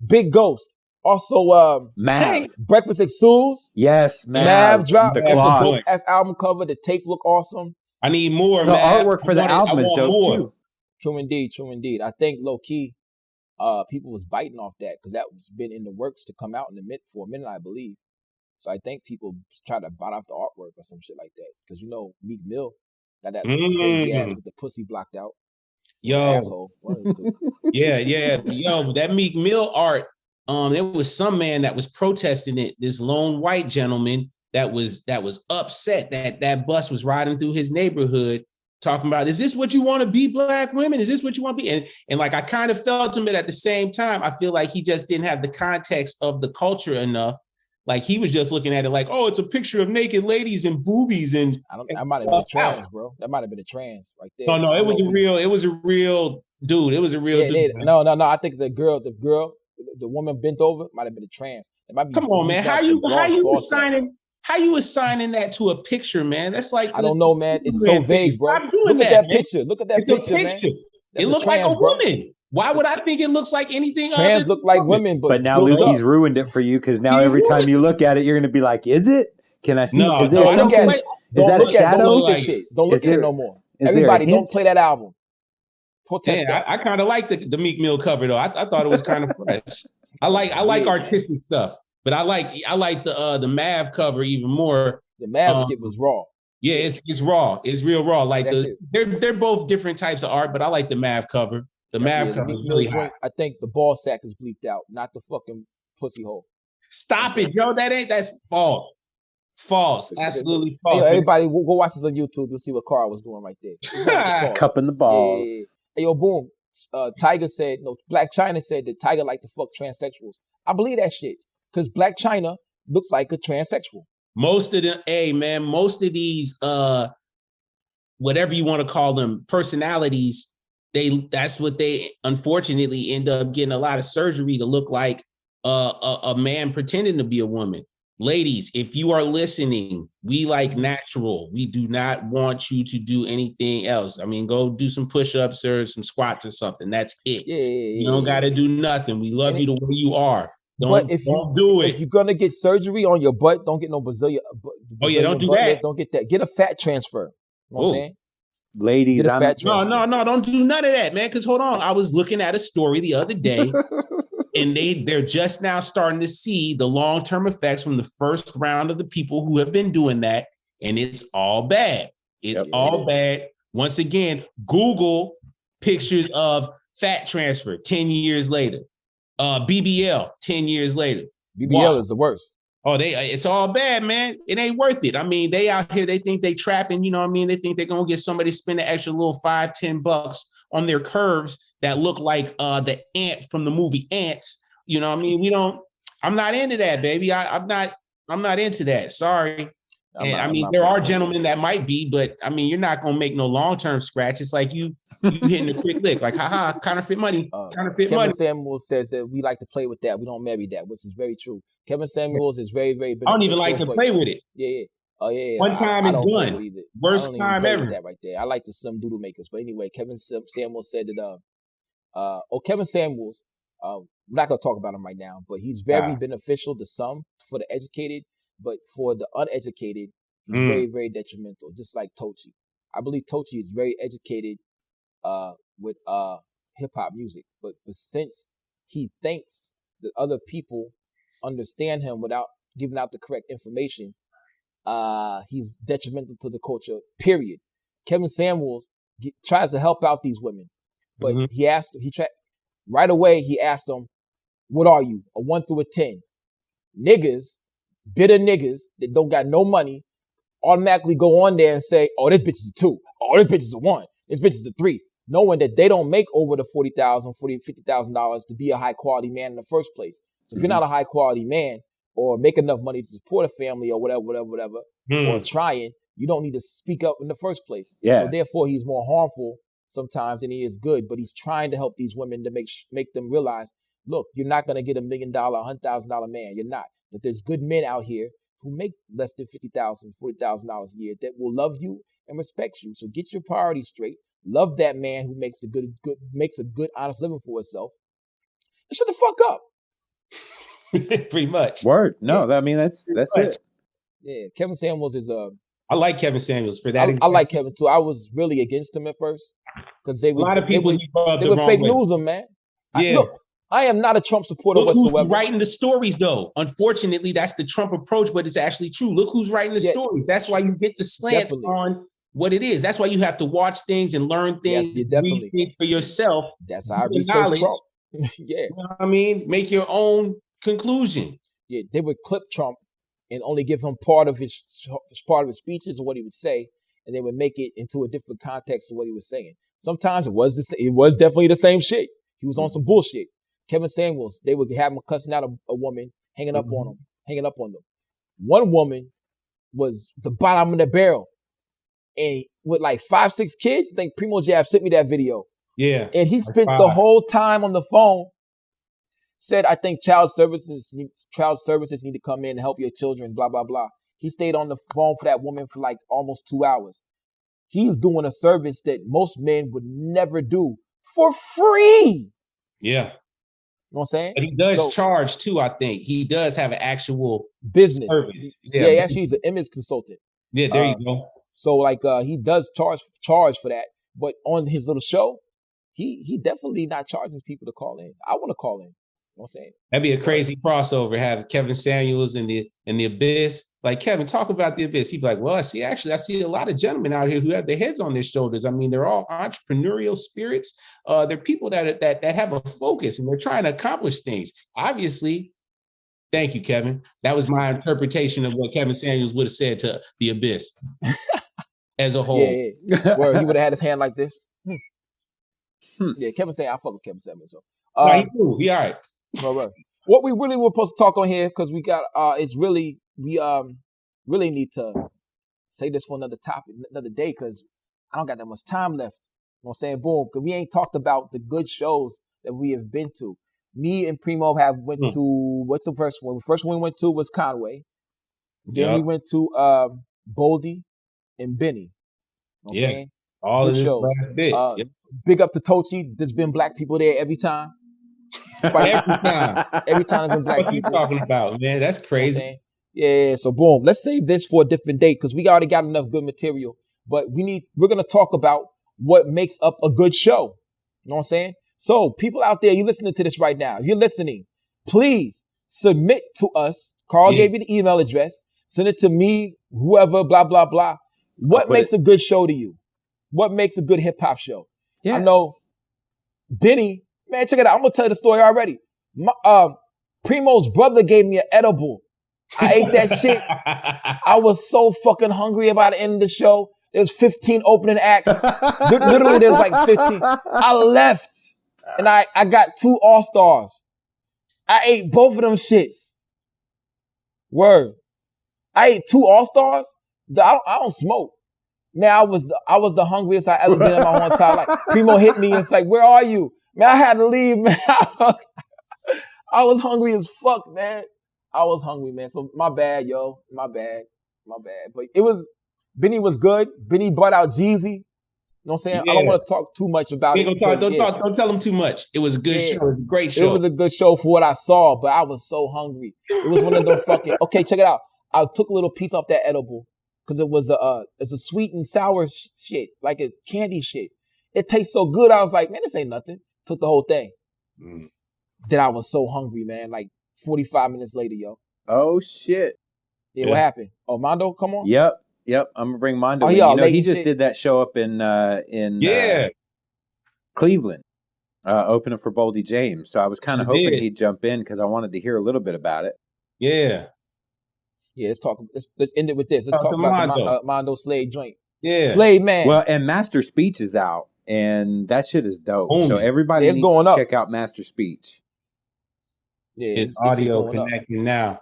Big Ghost. Also,
Mav.
Breakfast at Sue's.
Yes,
Mav drop.
The
That's a
cloth.
dope ass album cover. The tape look awesome.
I need more,
The
man.
artwork for the album is dope too.
True indeed. I think low key, people was biting off that because that was been in the works to come out for a minute, I believe. So I think people try to bite off the artwork or some shit like that because Meek Mill got that crazy ass with the pussy blocked out.
Yo,
asshole.
yeah. Yo, that Meek Mill art. There was some man that was protesting it. This lone white gentleman that was upset that bus was riding through his neighborhood, talking about, is this what you want to be, black women? Is this what you want to be? And like I kind of felt him, but at the same time, I feel like he just didn't have the context of the culture enough. Like he was just looking at it like, oh, it's a picture of naked ladies and boobies and
that might have been a trans, bro. That might have been a trans right there.
No, it was a real dude. It was a real dude.
No. I think the girl, the woman bent over might have been a trans. It might be.
Come on, man. How you assigning that to a picture, man? That's like
I don't know, man. It's so vague, bro. Look at that picture. Look at that picture, man.
It looks like a woman. Why would I think it looks like anything?
Trans look like women,
but now Lukey's ruined it for you because now every time you look at it, you're gonna be like, "Is it? Can I see?
No,
is there something? Is that a shadow?
Don't look at this shit. Don't look at it no more. Everybody, don't play that album.
Protest that. I kind of like the Meek Mill cover though. I thought it was kind of fresh. I like artistic stuff, but I like the Mav cover even more.
The Mav shit was raw.
Yeah, it's raw. It's real raw. Like they're both different types of art, but I like the Mav cover. The Mav cover is really hot.
I think the ball sack is bleeped out, not the fucking pussy hole.
Stop it, Joe. That's false. False. Absolutely false.
Hey, everybody, go watch this on YouTube. You'll see what Carl was doing right there.
Cupping the balls.
Yeah. Hey, yo, boom. Black China said that Tiger liked to fuck transsexuals. I believe that shit. Because Black China looks like a transsexual.
Most of these, whatever you want to call them, personalities, that's what they unfortunately end up getting a lot of surgery to look like a man pretending to be a woman. Ladies, if you are listening, we like natural. We do not want you to do anything else. I mean, go do some push-ups or some squats or something. That's it. You don't got to do nothing. We love you the way you are. Don't do it.
If you're going to get surgery on your butt, don't get no Brazilian.
Don't do that.
Don't get that. Get a fat transfer. You know what I'm saying?
Ladies,
no, don't do none of that, man. Because hold on, I was looking at a story the other day, and they're just now starting to see the long-term effects from the first round of the people who have been doing that, and it's all bad. It's all bad. Once again, Google pictures of fat transfer 10 years later. BBL 10 years later.
BBL is the worst.
Oh, it's all bad, man. It ain't worth it. I mean, they out here, they think they trapping, you know what I mean? They think they're gonna get somebody to spend an extra little $5-10 on their curves that look like the ant from the movie Ants. You know what I mean? I'm not into that, baby. I'm not into that. Sorry. There are gentlemen that might be, but I mean, you're not gonna make no long-term scratch. It's like you hitting a quick lick, like haha, counterfeit money.
Kevin Samuels says that we like to play with that. We don't marry that, which is very true. Kevin Samuels is very, very beneficial.
I don't even like to play with it.
Yeah. Oh yeah.
One time and done. Worst time ever.
That right there. I like the some doodle makers, but anyway, Kevin Samuels said that. Kevin Samuels. We're not gonna talk about him right now, but he's very beneficial to some for the educated, but for the uneducated, he's very, very detrimental. Just like Tochi. I believe Tochi is very educated with hip hop music, but since he thinks that other people understand him without giving out the correct information, he's detrimental to the culture, period. Kevin Samuels tries to help out these women, but right away he asked them, what are you, a 1 through a 10? Niggas, bitter niggas that don't got no money automatically go on there and say, oh, this bitch is a 2. Oh, this bitch is a 1. This bitch is a 3. Knowing that they don't make over the $40,000, $50,000 to be a high quality man in the first place. So if you're not a high quality man or make enough money to support a family or whatever, or trying, you don't need to speak up in the first place.
Yeah.
So therefore he's more harmful sometimes than he is good, but he's trying to help these women to make them realize look, you're not gonna get $1 million, $100,000 man. You're not. But there's good men out here who make less than $50,000, $40,000 a year that will love you and respect you. So get your priorities straight. Love that man who makes makes a good, honest living for himself. And shut the fuck up.
Pretty much.
Word. No, I mean that's it.
Yeah, Kevin Samuels is
I like Kevin Samuels for that.
I like Kevin too. I was really against him at first because they
a lot of people
they were fake news him, man.
Yeah.
I am not a Trump supporter
Look
whatsoever.
who's writing the stories, though. Unfortunately, that's the Trump approach, but it's actually true. Look who's writing the stories. That's why you get the slants on what it is. That's why you have to watch things and learn things, read things for yourself.
That's how I research Trump. Yeah.
You know what I mean? Make your own conclusion.
Yeah, they would clip Trump and only give him part of his speeches or what he would say, and they would make it into a different context of what he was saying. Sometimes it was definitely the same shit. He was on some bullshit. Kevin Samuels, they would have him cussing out a woman, hanging up on them. One woman was the bottom of the barrel, and with like 5, 6 kids. I think Primo Jab sent me that video.
Yeah,
and he spent the whole time on the phone. Said, I think child services need to come in and help your children, blah, blah, blah. He stayed on the phone for that woman for like almost 2 hours. He's doing a service that most men would never do for free.
Yeah.
You know what I'm saying?
But he does charge too, I think. He does have an actual
business.
Service.
Yeah, actually he's an image consultant.
Yeah, there you go.
So like he does charge for that. But on his little show, he definitely not charging people to call in. I want to call in. You know what I'm saying?
That'd be a crazy crossover, have Kevin Samuels in the Abyss. Like, Kevin, talk about the Abyss. He'd be like, well, I see a lot of gentlemen out here who have their heads on their shoulders. I mean, they're all entrepreneurial spirits. They're people that have a focus and they're trying to accomplish things. Obviously, thank you, Kevin. That was my interpretation of what Kevin Samuels would have said to the Abyss as a whole.
Yeah. Where he would have had his hand like this. Yeah, Kevin Samuels, I fuck with Kevin Samuels. So.
No, he cool. He all right.
Right. What we really were supposed to talk on here, because we got it's really really need to say this for another topic, another day, because I don't got that much time left. You know what I'm saying? Boom. Because we ain't talked about the good shows that we have been to. Me and Primo have went to, what's the first one? The first one we went to was Conway. Then we went to Boldy and Benny. You know what I'm saying?
All
good
of
shows. Big up to Tochi. There's been black people there every time.
Every time.
Every time there's been black people.
What you talking about, man? That's crazy.
Yeah, so boom. Let's save this for a different date because we already got enough good material. But we're gonna talk about what makes up a good show. You know what I'm saying? So people out there, you listening to this right now. If you're listening, please submit to us. Carl gave you the email address. Send it to me, whoever, blah, blah, blah. What makes a good show to you? What makes a good hip hop show? Yeah. I know Benny, man, check it out. I'm gonna tell you the story already. Primo's brother gave me an edible. I ate that shit. I was so fucking hungry by the end of the show. There's 15 opening acts. Literally, there's like 15. I left and I got 2 All-Stars. I ate both of them shits. Word. I ate 2 All-Stars. I don't smoke. Man, I was the hungriest I ever been in my whole entire life. Primo hit me and it's like, where are you? Man, I had to leave, man. I was hungry as fuck, man. I was hungry, man. So my bad, yo. My bad. But Benny was good. Benny brought out Jeezy. You know what I'm saying? Yeah. I don't want to talk too much about it.
Don't tell him too much. It was a good show. It was a great show.
It was a good show for what I saw, but I was so hungry. It was one of them fucking... Okay, check it out. I took a little piece off that edible because it's a sweet and sour shit, like a candy shit. It tastes so good. I was like, man, this ain't nothing. Took the whole thing. Then I was so hungry, man. Like 45 minutes later, yo.
Oh, shit.
Yeah, what happened? Oh, Mondo, come on?
Yep. I'm gonna bring Mondo. He just did that show up in Cleveland, opening for Boldy James. So I was kind of hoping he'd jump in because I wanted to hear a little bit about it.
Yeah.
Let's talk. Let's end it with this. Let's talk about the Mondo Slade joint.
Yeah,
Slade man.
Well, and Master Speech is out, and that shit is dope. So everybody needs to check out Master Speech.
Yeah, it's audio connecting now.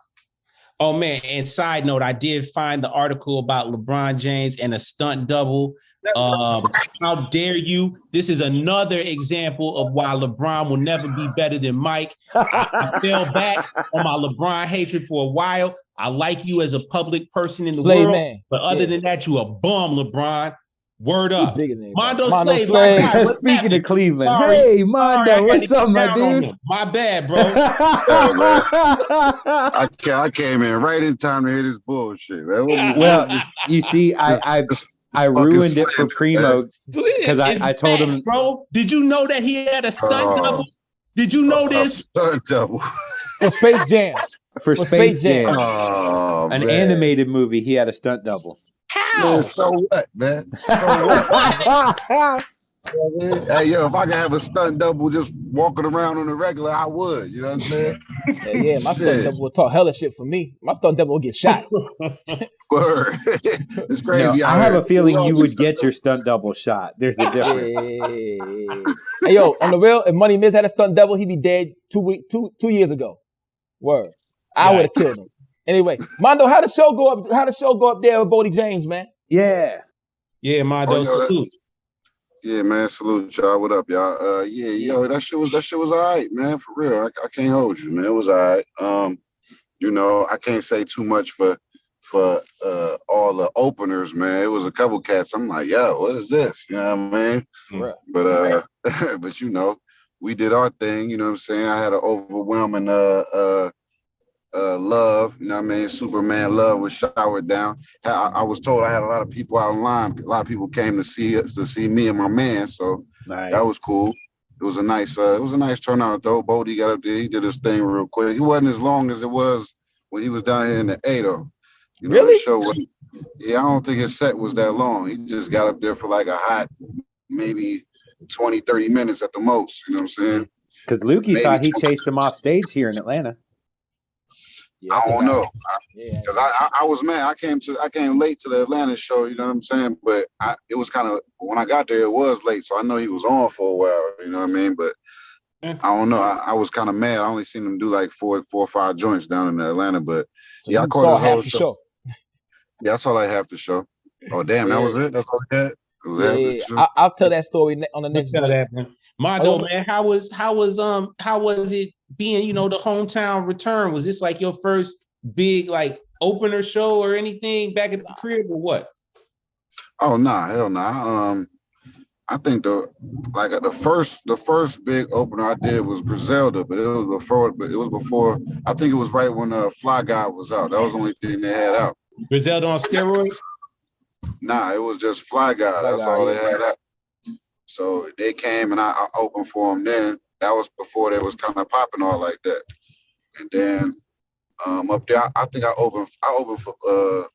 Oh, man, and side note, I did find the article about LeBron James and a stunt double How dare you? This is another example of why LeBron will never be better than Mike. I fell back on my LeBron hatred for a while. I like you as a public person in the
Slave
world,
man.
but other than that, you a bum, LeBron. Word up.
Bigger than
Mondo
Mondo
Slave,
Slave.
my guy, what's
Speaking
happening?
of Cleveland,
Sorry.
hey Mondo,
I had
what's
to
up,
get
my
down on
dude?
him. My bad, bro.
I came in right in time to hear this bullshit, man.
Well, you see, I ruined it for Primo because I told him,
bro. Did you know that he had a stunt double? Did you know this?
Stunt double.
For Space Jam.
for Space Jam,
Oh,
an
man.
animated movie, he had a stunt double.
How?
Man, so what, man? So what? Hey, yo, if I could have a stunt double just walking around on the regular, I would. You know what I'm saying?
Yeah, my stunt double will talk hella shit for me. My stunt double will get shot.
Word. It's
No,
crazy.
I have a feeling you would get your stunt double shot. There's a difference.
Hey, yo, on the real, if Money Miz had a stunt double, he'd be dead 2 years ago. Word. I would have killed him. Anyway, Mondo, how the show go up? How the show go up there with Bodie James, man?
Yeah.
Yeah, Mondo, salute.
Yeah, man, salute y'all. What up, y'all? Yo, that shit was all right, man. For real, I can't hold you, man. It was all right. You know, I can't say too much for all the openers, man. It was a couple cats. I'm like, yo, what is this? You know what I mean?
Right.
But but you know, we did our thing. You know what I'm saying? I had an overwhelming love. You know what I mean? Superman love was showered down. I was told I had a lot of people out in line. A lot of people came to see us, to see me and my man. So
Nice.
that was cool. It was a nice turnout though. Bodie got up there. He did his thing real quick. He wasn't as long as it was when he was down here in the A though. You know,
Really?
the show was, I don't think his set was that long. He just got up there for like a hot, maybe 20, 30 minutes at the most. You know what I'm saying?
Because Lukey thought he chased him off stage here in Atlanta.
Yeah,
I don't know.
Yeah.
Because I was mad. I came late to the Atlanta show, you know what I'm saying? But it was kind of, when I got there, it was late. So I know he was on for a while, you know what I mean? But I don't know. I was kind of mad. I only seen him do like four or five joints down in Atlanta. But
So
yeah, I
you
caught
saw
his
half the
whole
show.
Yeah, that's all I have to show. Oh, damn, that was it? That's all I had? It was half the show?
I'll tell that story on the next
Tell
joint.
that, man. Mondo, man, how was it being, you know, the hometown return? Was this like your first big like opener show or anything back at the crib or what?
Oh nah, hell nah. I think the first big opener I did was Griselda, but it was before I think it was right when Fly Guy was out. That was the only thing they had out.
Griselda on steroids?
Nah, it was just Fly Guy. That's all they had out. So they came and I opened for them then. That was before they was kind of popping all like that. And then up there, I think I opened for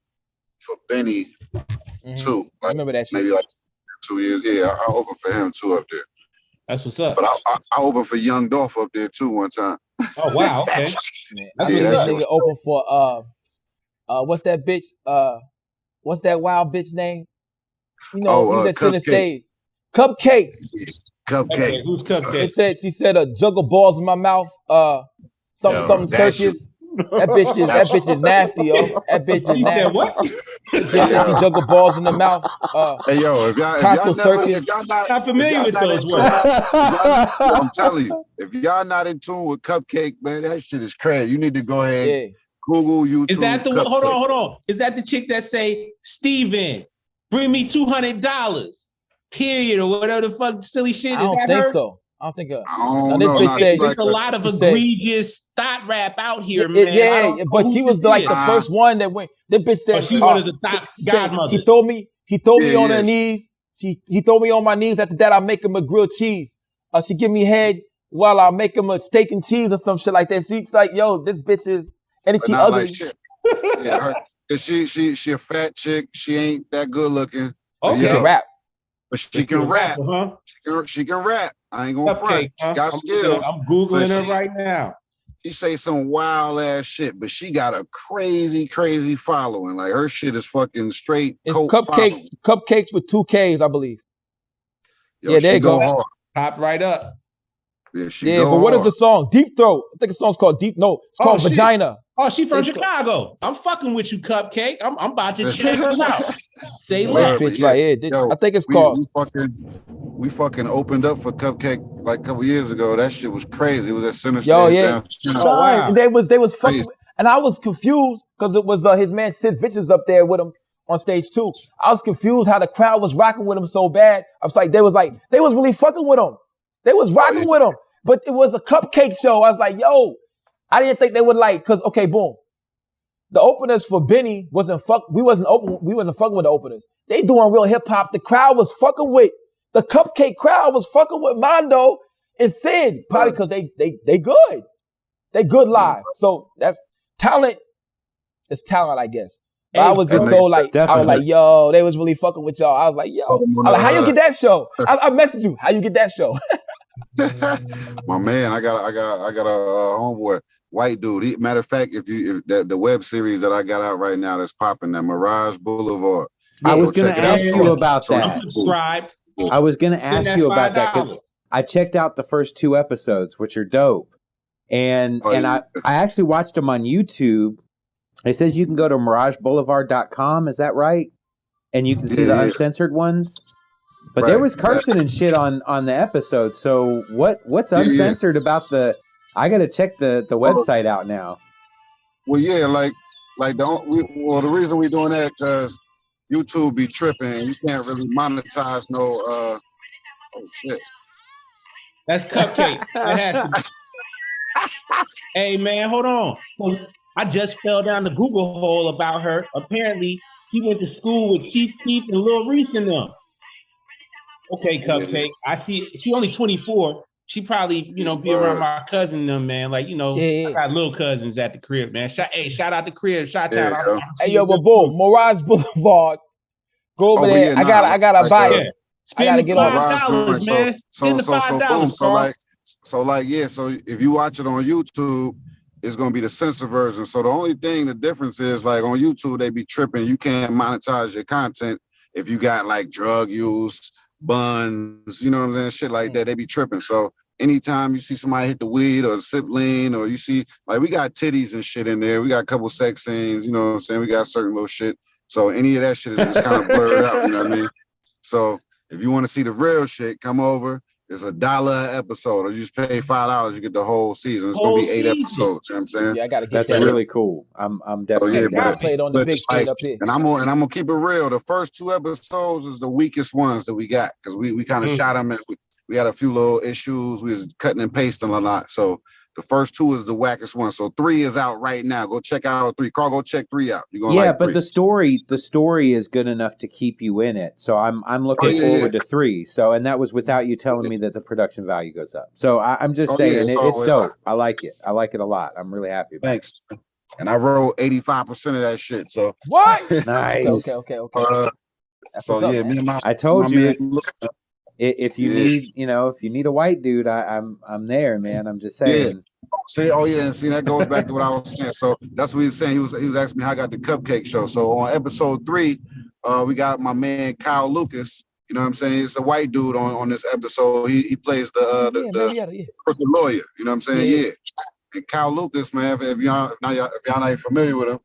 Benny too. Like,
I remember that shit.
Maybe like 2 years. Yeah, I opened for him too up there.
That's what's up.
But I opened for Young Dolph up there too one time.
Oh wow, okay.
I seen this nigga open for what's that bitch? What's that wild bitch name? You know, he was at Center Stage. Cupcake.
Cupcake.
Who's Cupcake?
She said juggle balls in my mouth. Something circus. That bitch is nasty, yo. That bitch is nasty.
What?
Bitch said she juggle balls in the mouth.
Hey yo, if y'all
not familiar with those words.
I'm telling you, if y'all not in tune with Cupcake, man, that shit is crazy. You need to go ahead, Google YouTube.
Is that the one?
Cupcake.
Hold on. Is that the chick that say, Steven, bring me $200, period, or whatever the fuck silly shit?
I don't think so. I don't think.
I don't know.
There's a lot of egregious thought rap out here, man.
Yeah, but she was like the first one that went. The bitch said,
she's one of the top godmothers.
He throw me on her knees. He throw me on my knees. After that, I make him a grilled cheese. She give me head while I make him a steak and cheese or some shit like that. She's like, yo, this bitch is, and she ugly.
Like yeah, she a fat chick. She ain't that good looking.
Okay. She can rap.
But she can rap. She can rap. I ain't gonna front. She got skills.
I'm Googling her right now.
She say some wild ass shit, but she got a crazy following. Like her shit is fucking straight.
It's cupcakes with 2 Ks, I believe.
Yo,
yeah, there you go.
Hard.
Pop right up.
Yeah, but
what is the song? Deep Throat. I think the song's called Deep. No, it's called Vagina.
Oh, she from
They
Chicago. I'm fucking with you, Cupcake. I'm about to check her out. Say
This
less.
bitch right here. This,
Yo,
I think it's
we
called.
we fucking opened up for Cupcake like a couple years ago. That shit was crazy. It was at Center
Yo,
Stage
yeah.
down.
Oh, wow.
And they was fucking
Crazy.
with, and I was confused because it was his man Sid Vicious up there with him on stage 2. I was confused how the crowd was rocking with him so bad. I was like, they was really fucking with him. They was rocking with him. But it was a Cupcake show. I was like, yo, I didn't think they would cause okay, boom. The openers for Benny we wasn't fucking with the openers. They doing real hip hop. The crowd was fucking with the Cupcake crowd was fucking with Mondo and Sid, probably because they good. They good live. So that's talent. It's talent, I guess. But I was just so I was like, yo, they was really fucking with y'all. I was like, yo, I was like, how you get that show? I messaged you. How you get that show?
My man, I got a homeboy, white dude. Matter of fact, if the web series that I got out right now that's popping, that Mirage Boulevard.
I was going to ask you about that.
I'm subscribed.
I was going to ask you about that because I checked out the first 2 episodes, which are dope, and I actually watched them on YouTube. It says you can go to MirageBoulevard.com. Is that right? And you can see the uncensored ones. But there was cursing and shit on the episode. So what's uncensored about the? I got to check the website out now.
Well, yeah, the reason we're doing that because YouTube be tripping. You can't really monetize no. Oh shit.
That's Cupcake. That has to be. Hey man, hold on. So I just fell down the Google hole about her. Apparently, she went to school with Chief Keef and Lil Reese and them. Okay, Cupcake. I see. She only 24. She probably, be around my cousin and them, man. Like, I got little cousins at the crib, man. Shout out the crib. Shout out.
Hey, yo, but boom, Mirage Boulevard. Go over there. I gotta buy it. I gotta get on
$5, man. Spend the $5.
So if you watch it on YouTube, it's gonna be the censored version. So the difference is like on YouTube, they be tripping. You can't monetize your content if you got like drug use, buns, you know what I'm saying? Shit like that. They be tripping. So anytime you see somebody hit the weed or sip lean, or you see like we got titties and shit in there, we got a couple sex scenes, you know what I'm saying? We got certain little shit. So any of that shit is kind of blurred out, you know what I mean? So if you want to see the real shit, come over. It's $1 an episode, or you just pay $5, you get the whole season. It's gonna be 8 episodes. You know what I'm saying?
Yeah, I gotta get
That's really cool. I'm definitely.
I played on the big screen up here.
And I'm gonna keep it real. The first 2 episodes is the weakest ones that we got because we kind of shot them and we had a few little issues. We was cutting and pasting a lot. So the first 2 is the wackest one. So 3 is out right now. Go check out 3. Carl, go check 3 out. You're gonna like
but
3.
the story is good enough to keep you in it. So I'm looking forward to 3. So, and that was without you telling me that the production value goes up. So I'm just saying it's dope. I like it. I like it a lot. I'm really happy about it.
Thanks. And I wrote 85% of that shit. So
what?
Nice.
Okay.
So yeah, me and
I told you if you need, if you need a white dude, I'm there, man. I'm just saying.
Yeah. See, and that goes back to what I was saying. So that's what he was saying. He was asking me how I got the Cupcake show. So on episode 3, we got my man Kyle Lucas. You know what I'm saying? It's a white dude on this episode. He plays the crooked lawyer. You know what I'm saying? Yeah. And Kyle Lucas, man, if y'all not familiar with him,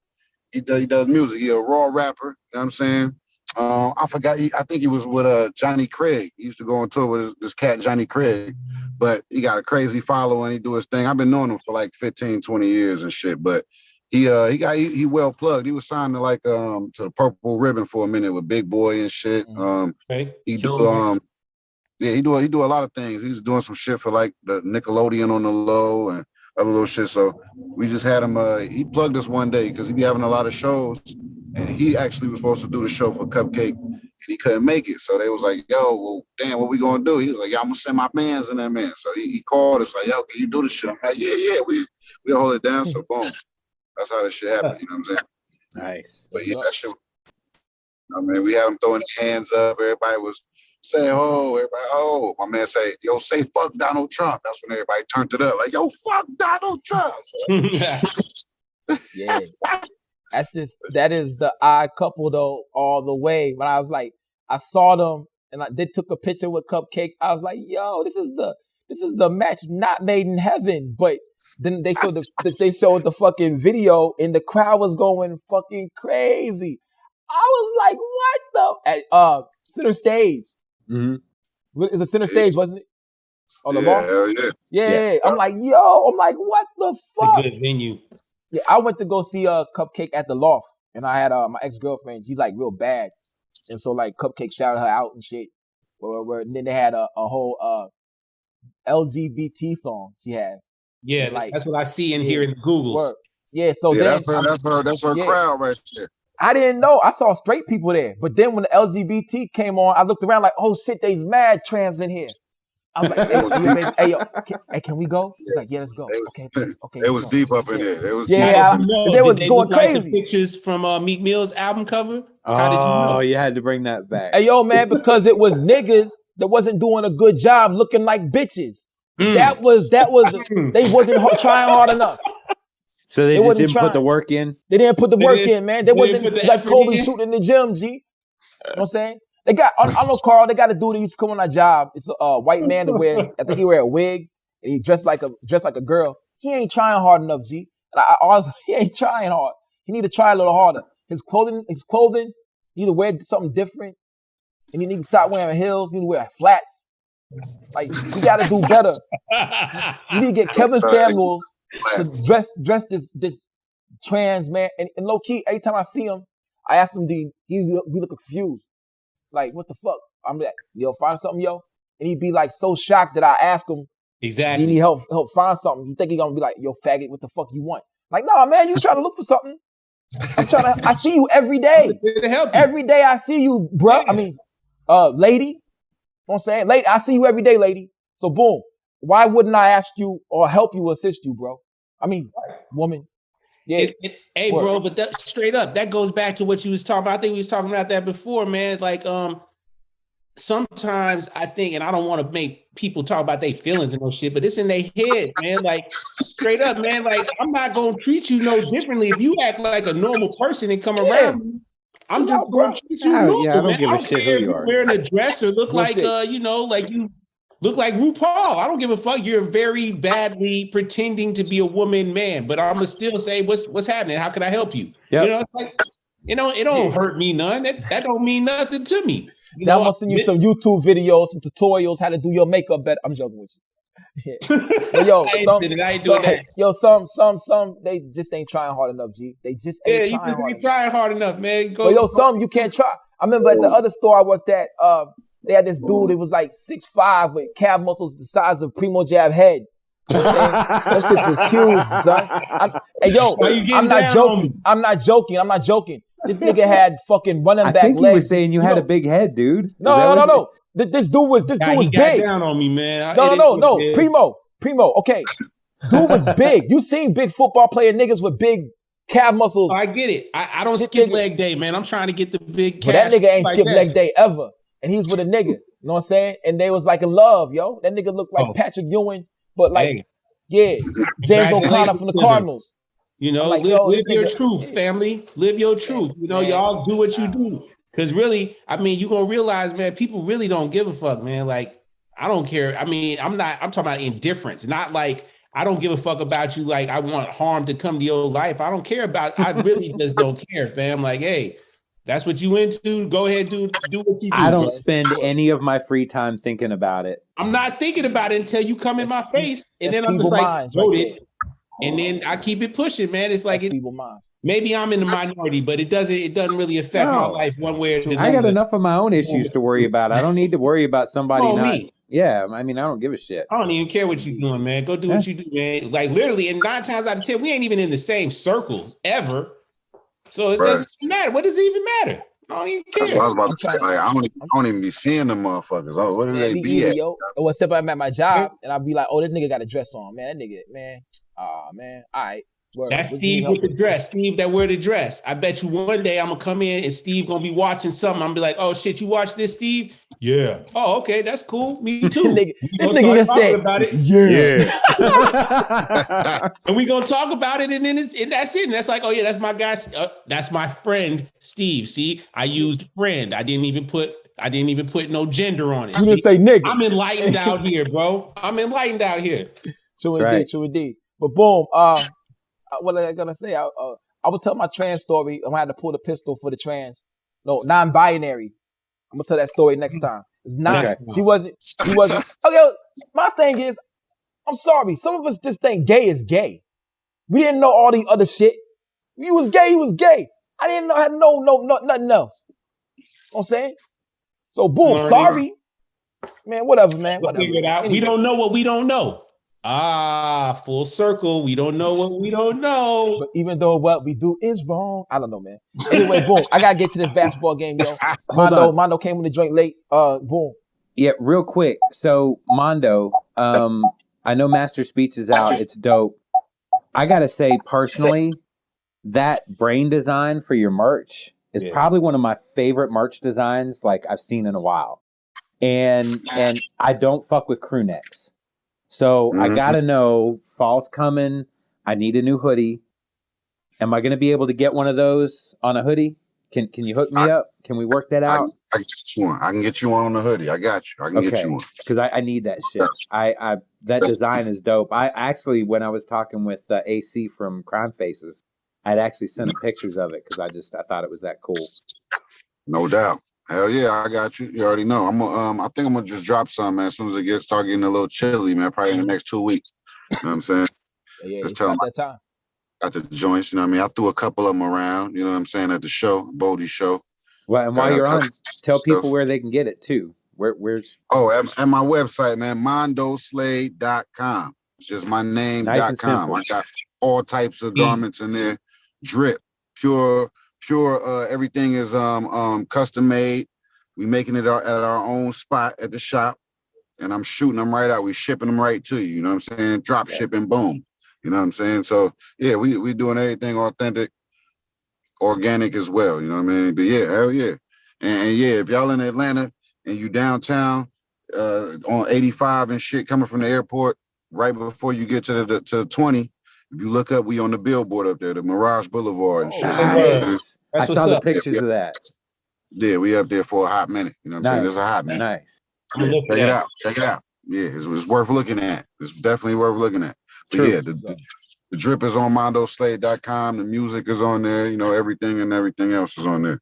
he does music. He a raw rapper. You know what I'm saying? I forgot. I think he was with Johnny Craig. He used to go on tour with this cat Johnny Craig, but he got a crazy following. He do his thing. I've been knowing him for like 15, 20 years and shit. But he well plugged. He was signed to to the Purple Ribbon for a minute with Big Boy and shit. He do he do a lot of things. He was doing some shit for like the Nickelodeon on the low and other little shit. So we just had him. He plugged us one day because he be having a lot of shows. And he actually was supposed to do the show for Cupcake, and he couldn't make it. So they was like, yo, well, damn, what we gonna do? He was like, yeah, I'm gonna send my mans in there, man. So he called us like, yo, can you do the shit? I'm like, yeah, we'll hold it down. So boom. That's how this shit happened, you know what I'm saying?
Nice.
But yeah, that shit, we had them throwing their hands up. Everybody was saying, oh. My man say, yo, say fuck Donald Trump. That's when everybody turned it up. Like, yo, fuck Donald Trump.
Yeah. That is the odd couple though, all the way. When I was like, I saw them and they took a picture with Cupcake. I was like, yo, this is the match not made in heaven. But Then they showed the fucking video, and the crowd was going fucking crazy. I was like, what the? At center stage.
Mhm.
It was a center stage, wasn't it? On the
Yeah,
loft.
hell yeah.
Yeah. I'm like, what the
It's a
fuck?
good venue.
Yeah, I went to go see Cupcake at the loft, and I had my ex-girlfriend. She's like real bad, and so like Cupcake shouted her out and shit. And then they had a whole LGBT song she has.
Yeah,
And, like,
that's what I see and hear in the Googles.
Word. Yeah, so
Yeah,
then
that's her
Yeah.
crowd right there.
I didn't know. I saw straight people there, but then when the LGBT came on, I looked around like, oh shit, there's mad trans in here. I was like, hey, yo, can we go? She's like, yeah, let's go. Okay.
It was deep up in there. It was
Yeah,
deep up in
they was
Did
going
look like
crazy.
the pictures from Meek Mill's album cover? How did you
Oh,
know?
you had to bring that back.
Hey, yo, man, because it was niggas that wasn't doing a good job looking like bitches. That was they wasn't trying hard enough.
So they just didn't put the work in?
They didn't put the work in, man. They wasn't
put the
like
effort
Kobe
in?
shooting in the gym, G. You know what I'm saying? They got, I know Carl, they got a dude that used to come on our job. It's a white man that I think he wear a wig, and he dressed like a girl. He ain't trying hard enough, G. And he ain't trying hard. He need to try a little harder. His clothing, he need to wear something different. And he need to stop wearing heels. He need to wear flats. Like, you got to do better. You need to get Kevin Samuels to dress this trans man. And low key, every time I see him, I ask him, we look confused. Like, what the fuck? I'm like, yo, find something, yo. And he'd be like so shocked that I ask him,
exactly.
Do you need help find something? You think he gonna be like, yo, faggot, what the fuck you want? Like, no, man, you trying to look for something. I see you every day. Every day I see you, bruh. I mean, lady. You know what I'm saying? Lady, I see you every day, lady. So boom. Why wouldn't I ask you or help you, assist you, bro? I mean, woman. Yeah.
Hey, bro, but that straight up, that goes back to what you was talking about. I think we was talking about that before, man. Like, sometimes I think, and I don't want to make people talk about their feelings and no shit, but it's in their head, man. Like, straight up, man. Like, I'm not gonna treat you no differently if you act like a normal person and come around me. I'm just gonna treat you normal,
I don't
man.
give a shit who you are.
Wearing a dress or look like, like you look like RuPaul. I don't give a fuck. You're very badly pretending to be a woman, man. But I'm gonna still say, what's happening? How can I help you?
Yep.
You know, it's like, it don't hurt me none. That don't mean nothing to me.
Now I'm gonna send you some YouTube videos, some tutorials, how to do your makeup better. I'm joking with you. But yo, some they just ain't trying hard enough, G. They just ain't
trying hard enough, man.
But yo, some you can't try. I remember at the other store I worked at, they had this dude that was like 6'5" with calf muscles the size of Primo Jab head. You know what I'm saying? That shit was huge, son. I'm not joking. This nigga had fucking running back legs.
I think he was saying you had a big head, dude.
No. This dude was big.
Got down on me, man.
No. Primo. Okay. Dude was big. You seen big football player niggas with big calf muscles.
Oh, I get it. I don't skip leg day, man. I'm trying to get the big calf.
But that nigga ain't skip leg day ever. And he was with a nigga. You know what I'm saying? And they was like in love, yo. That nigga looked like Patrick Ewing, but like, James O'Connor from the Cardinals.
You know,
like,
live your truth, family. Live your truth. You know, y'all do what you do. Because really, I mean, you're going to realize, man, people really don't give a fuck, man. Like, I don't care. I mean, I'm talking about indifference. Not like, I don't give a fuck about you. Like, I want harm to come to your life. I don't care about, I really just don't care, fam. Like, hey, that's what you into. Go ahead, do what you do.
I don't spend any of my free time thinking about it.
I'm not thinking about it until you come in my face. And then I'm just like, vote it. And then I keep it pushing, man. It's like maybe I'm in the minority, but it doesn't really affect my life one way or the other.
I got enough of my own issues to worry about. I don't need to worry about somebody not. Yeah, I mean, I don't give a shit.
I don't even care what you're doing, man. Go do what you do, man. Like literally, and 9 times out of 10, we ain't even in the same circles ever. So it doesn't matter. What does it even matter? I don't even care.
That's what I was about to say. Like, I don't even be seeing them motherfuckers. Oh, what do they be at?
Yo. Or except I'm at my job and I'll be like, oh, this nigga got a dress on. Man, that nigga, man. Man. All right.
That's Steve with the dress. Steve that wear the dress. I bet you one day I'm gonna come in and Steve gonna be watching something. I'm gonna be like, oh shit, you watch this, Steve? Yeah. Oh, okay, that's cool. Me too.
This nigga just said
about it.
Yeah.
And we gonna talk about it, and then that's it. And that's like, oh yeah, that's my guy. That's my friend Steve. See, I used friend. I didn't even put no gender on it.
You didn't say nigga.
I'm enlightened out here, bro. I'm enlightened out here.
True indeed. But boom, what am I gonna say? I would tell my trans story. I'm gonna have to pull the pistol for the trans. No, non-binary. I'm gonna tell that story next time. It's not.
Okay.
She wasn't. Okay. My thing is, I'm sorry. Some of us just think gay is gay. We didn't know all the other shit. He was gay. He was gay. I didn't know. I had nothing else. You know what I'm saying? So boom. Sorry, man. Whatever, man.
We'll
Whatever.
figure it out.
Anyway.
We don't know what we don't know. Full circle. We don't know what we don't know.
But even though what we do is wrong, I don't know, man. Anyway, boom. I gotta get to this basketball game, yo. Mondo came in the joint late. Boom.
Yeah, real quick. So Mondo, I know Master Speech is out. It's dope. I gotta say, personally, that brain design for your merch is probably one of my favorite merch designs like I've seen in a while. And I don't fuck with crew necks. So I gotta know, fall's coming. I need a new hoodie. Am I gonna be able to get one of those on a hoodie? Can you hook me up? Can we work that out?
I can get you one. I can get you one on the hoodie. I got you. I can get you one.
Because I need that shit. I that design is dope. I actually, when I was talking with AC from Crimefaces, I'd actually sent him pictures of it because I thought it was that cool.
No doubt. Hell yeah, I got you. You already know. I think I'm gonna just drop some, man, as soon as it start getting a little chilly, man. Probably in the next 2 weeks. You know what I'm saying?
Yeah,
just
it's
tell
about
them
that time.
Got the joints. You know what I mean? I threw a couple of them around. You know what I'm saying, at the show, Bodie show.
Well, and while you're on, tell people where they can get it too. Where's?
Oh, at my website, man, mondoslade.com. It's just my name.com. I got all types of garments in there. Drip, pure. Everything is custom made. We making it at our own spot at the shop, and I'm shooting them right out. We shipping them right to you. You know what I'm saying? Drop shipping, boom. You know what I'm saying? So yeah, we doing everything authentic, organic as well. You know what I mean? But yeah, hell yeah. And yeah, if y'all in Atlanta and you downtown on 85 and shit coming from the airport, right before you get to the 20, if you look up, we on the billboard up there, the Mirage Boulevard and shit.
Nice. I saw the pictures of that.
Yeah, we up there for a hot minute. You know what I'm saying? It's a hot minute.
Nice.
Yeah, check it out. Check it out. Yeah, it's worth looking at. It's definitely worth looking at. But
True.
yeah, the drip is on mondoslade.com. The music is on there. You know, everything else is on there.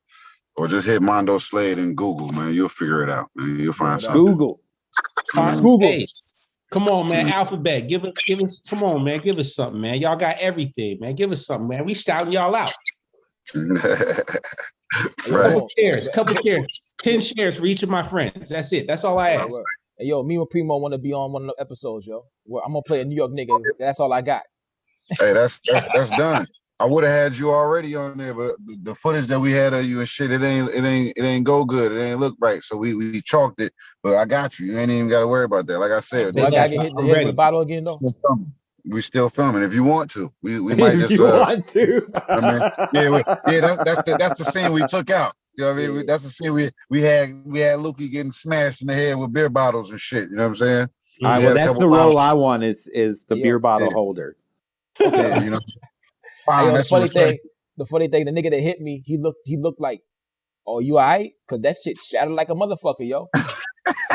Or just hit Mondo Slade in Google, man. You'll figure it out, man. You'll find something.
Google.
Hey, come on, man. Alphabet. Give us. Come on, man. Give us something, man. Y'all got everything, man. Give us something, man. We shouting y'all out.
Right.
Couple shares. 10 shares for each of my friends. That's it. That's all I ask.
Hey, yo, me and Primo want to be on one of the episodes, yo. Well, I'm gonna play a New York nigga. That's all I got.
Hey, that's done. I would have had you already on there, but the footage that we had of you and shit, it ain't go good. It ain't look right. So we chalked it. But I got you. You ain't even gotta worry about that. Like I said,
Do I gotta get hit in the head with a bottle again though?
We still filming. If you want to, we might
if
just.
You want to?
I mean, that's the scene we took out. You know what I mean? That's the scene we had Lukey getting smashed in the head with beer bottles and shit. You know what I'm saying?
All right, well, that's the role I want is the beer bottle holder.
Okay.
You know.
Hey, yo, the funny thing, the nigga that hit me, he looked like, oh, you all right? Cause that shit shattered like a motherfucker, yo.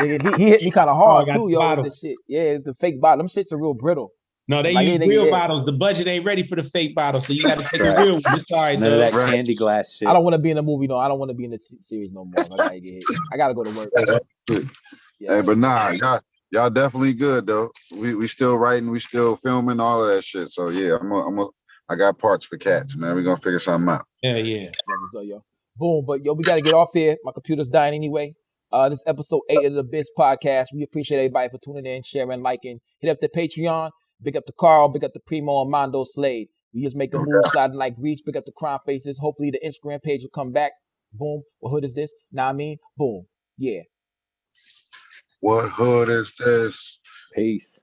he hit me kind of hard too, yo, with this shit. Yeah, the fake bottle. Them shits are real brittle.
No, they use real bottles. The budget ain't ready for the fake bottles, so you got to take a real one. Sorry,
none of that candy glass shit.
I don't want to be in the movie, no. I don't want to be in the series no more. I gotta get hit. I gotta go to work.
Hey, but nah, y'all definitely good though. We still writing, we still filming, all of that shit. So yeah, I got parts for cats, man. We're gonna figure something out.
Yeah.
So yo, boom. But yo, we gotta get off here. My computer's dying anyway. This episode 8 of the Biz Podcast. We appreciate everybody for tuning in, sharing, liking. Hit up the Patreon. Big up to Carl. Big up to Primo and Mondo Slade. We just make the move sliding like grease. Big up to Crimefaces. Hopefully the Instagram page will come back. Boom. What hood is this? Nah, I mean, boom. Yeah.
What hood is this?
Peace.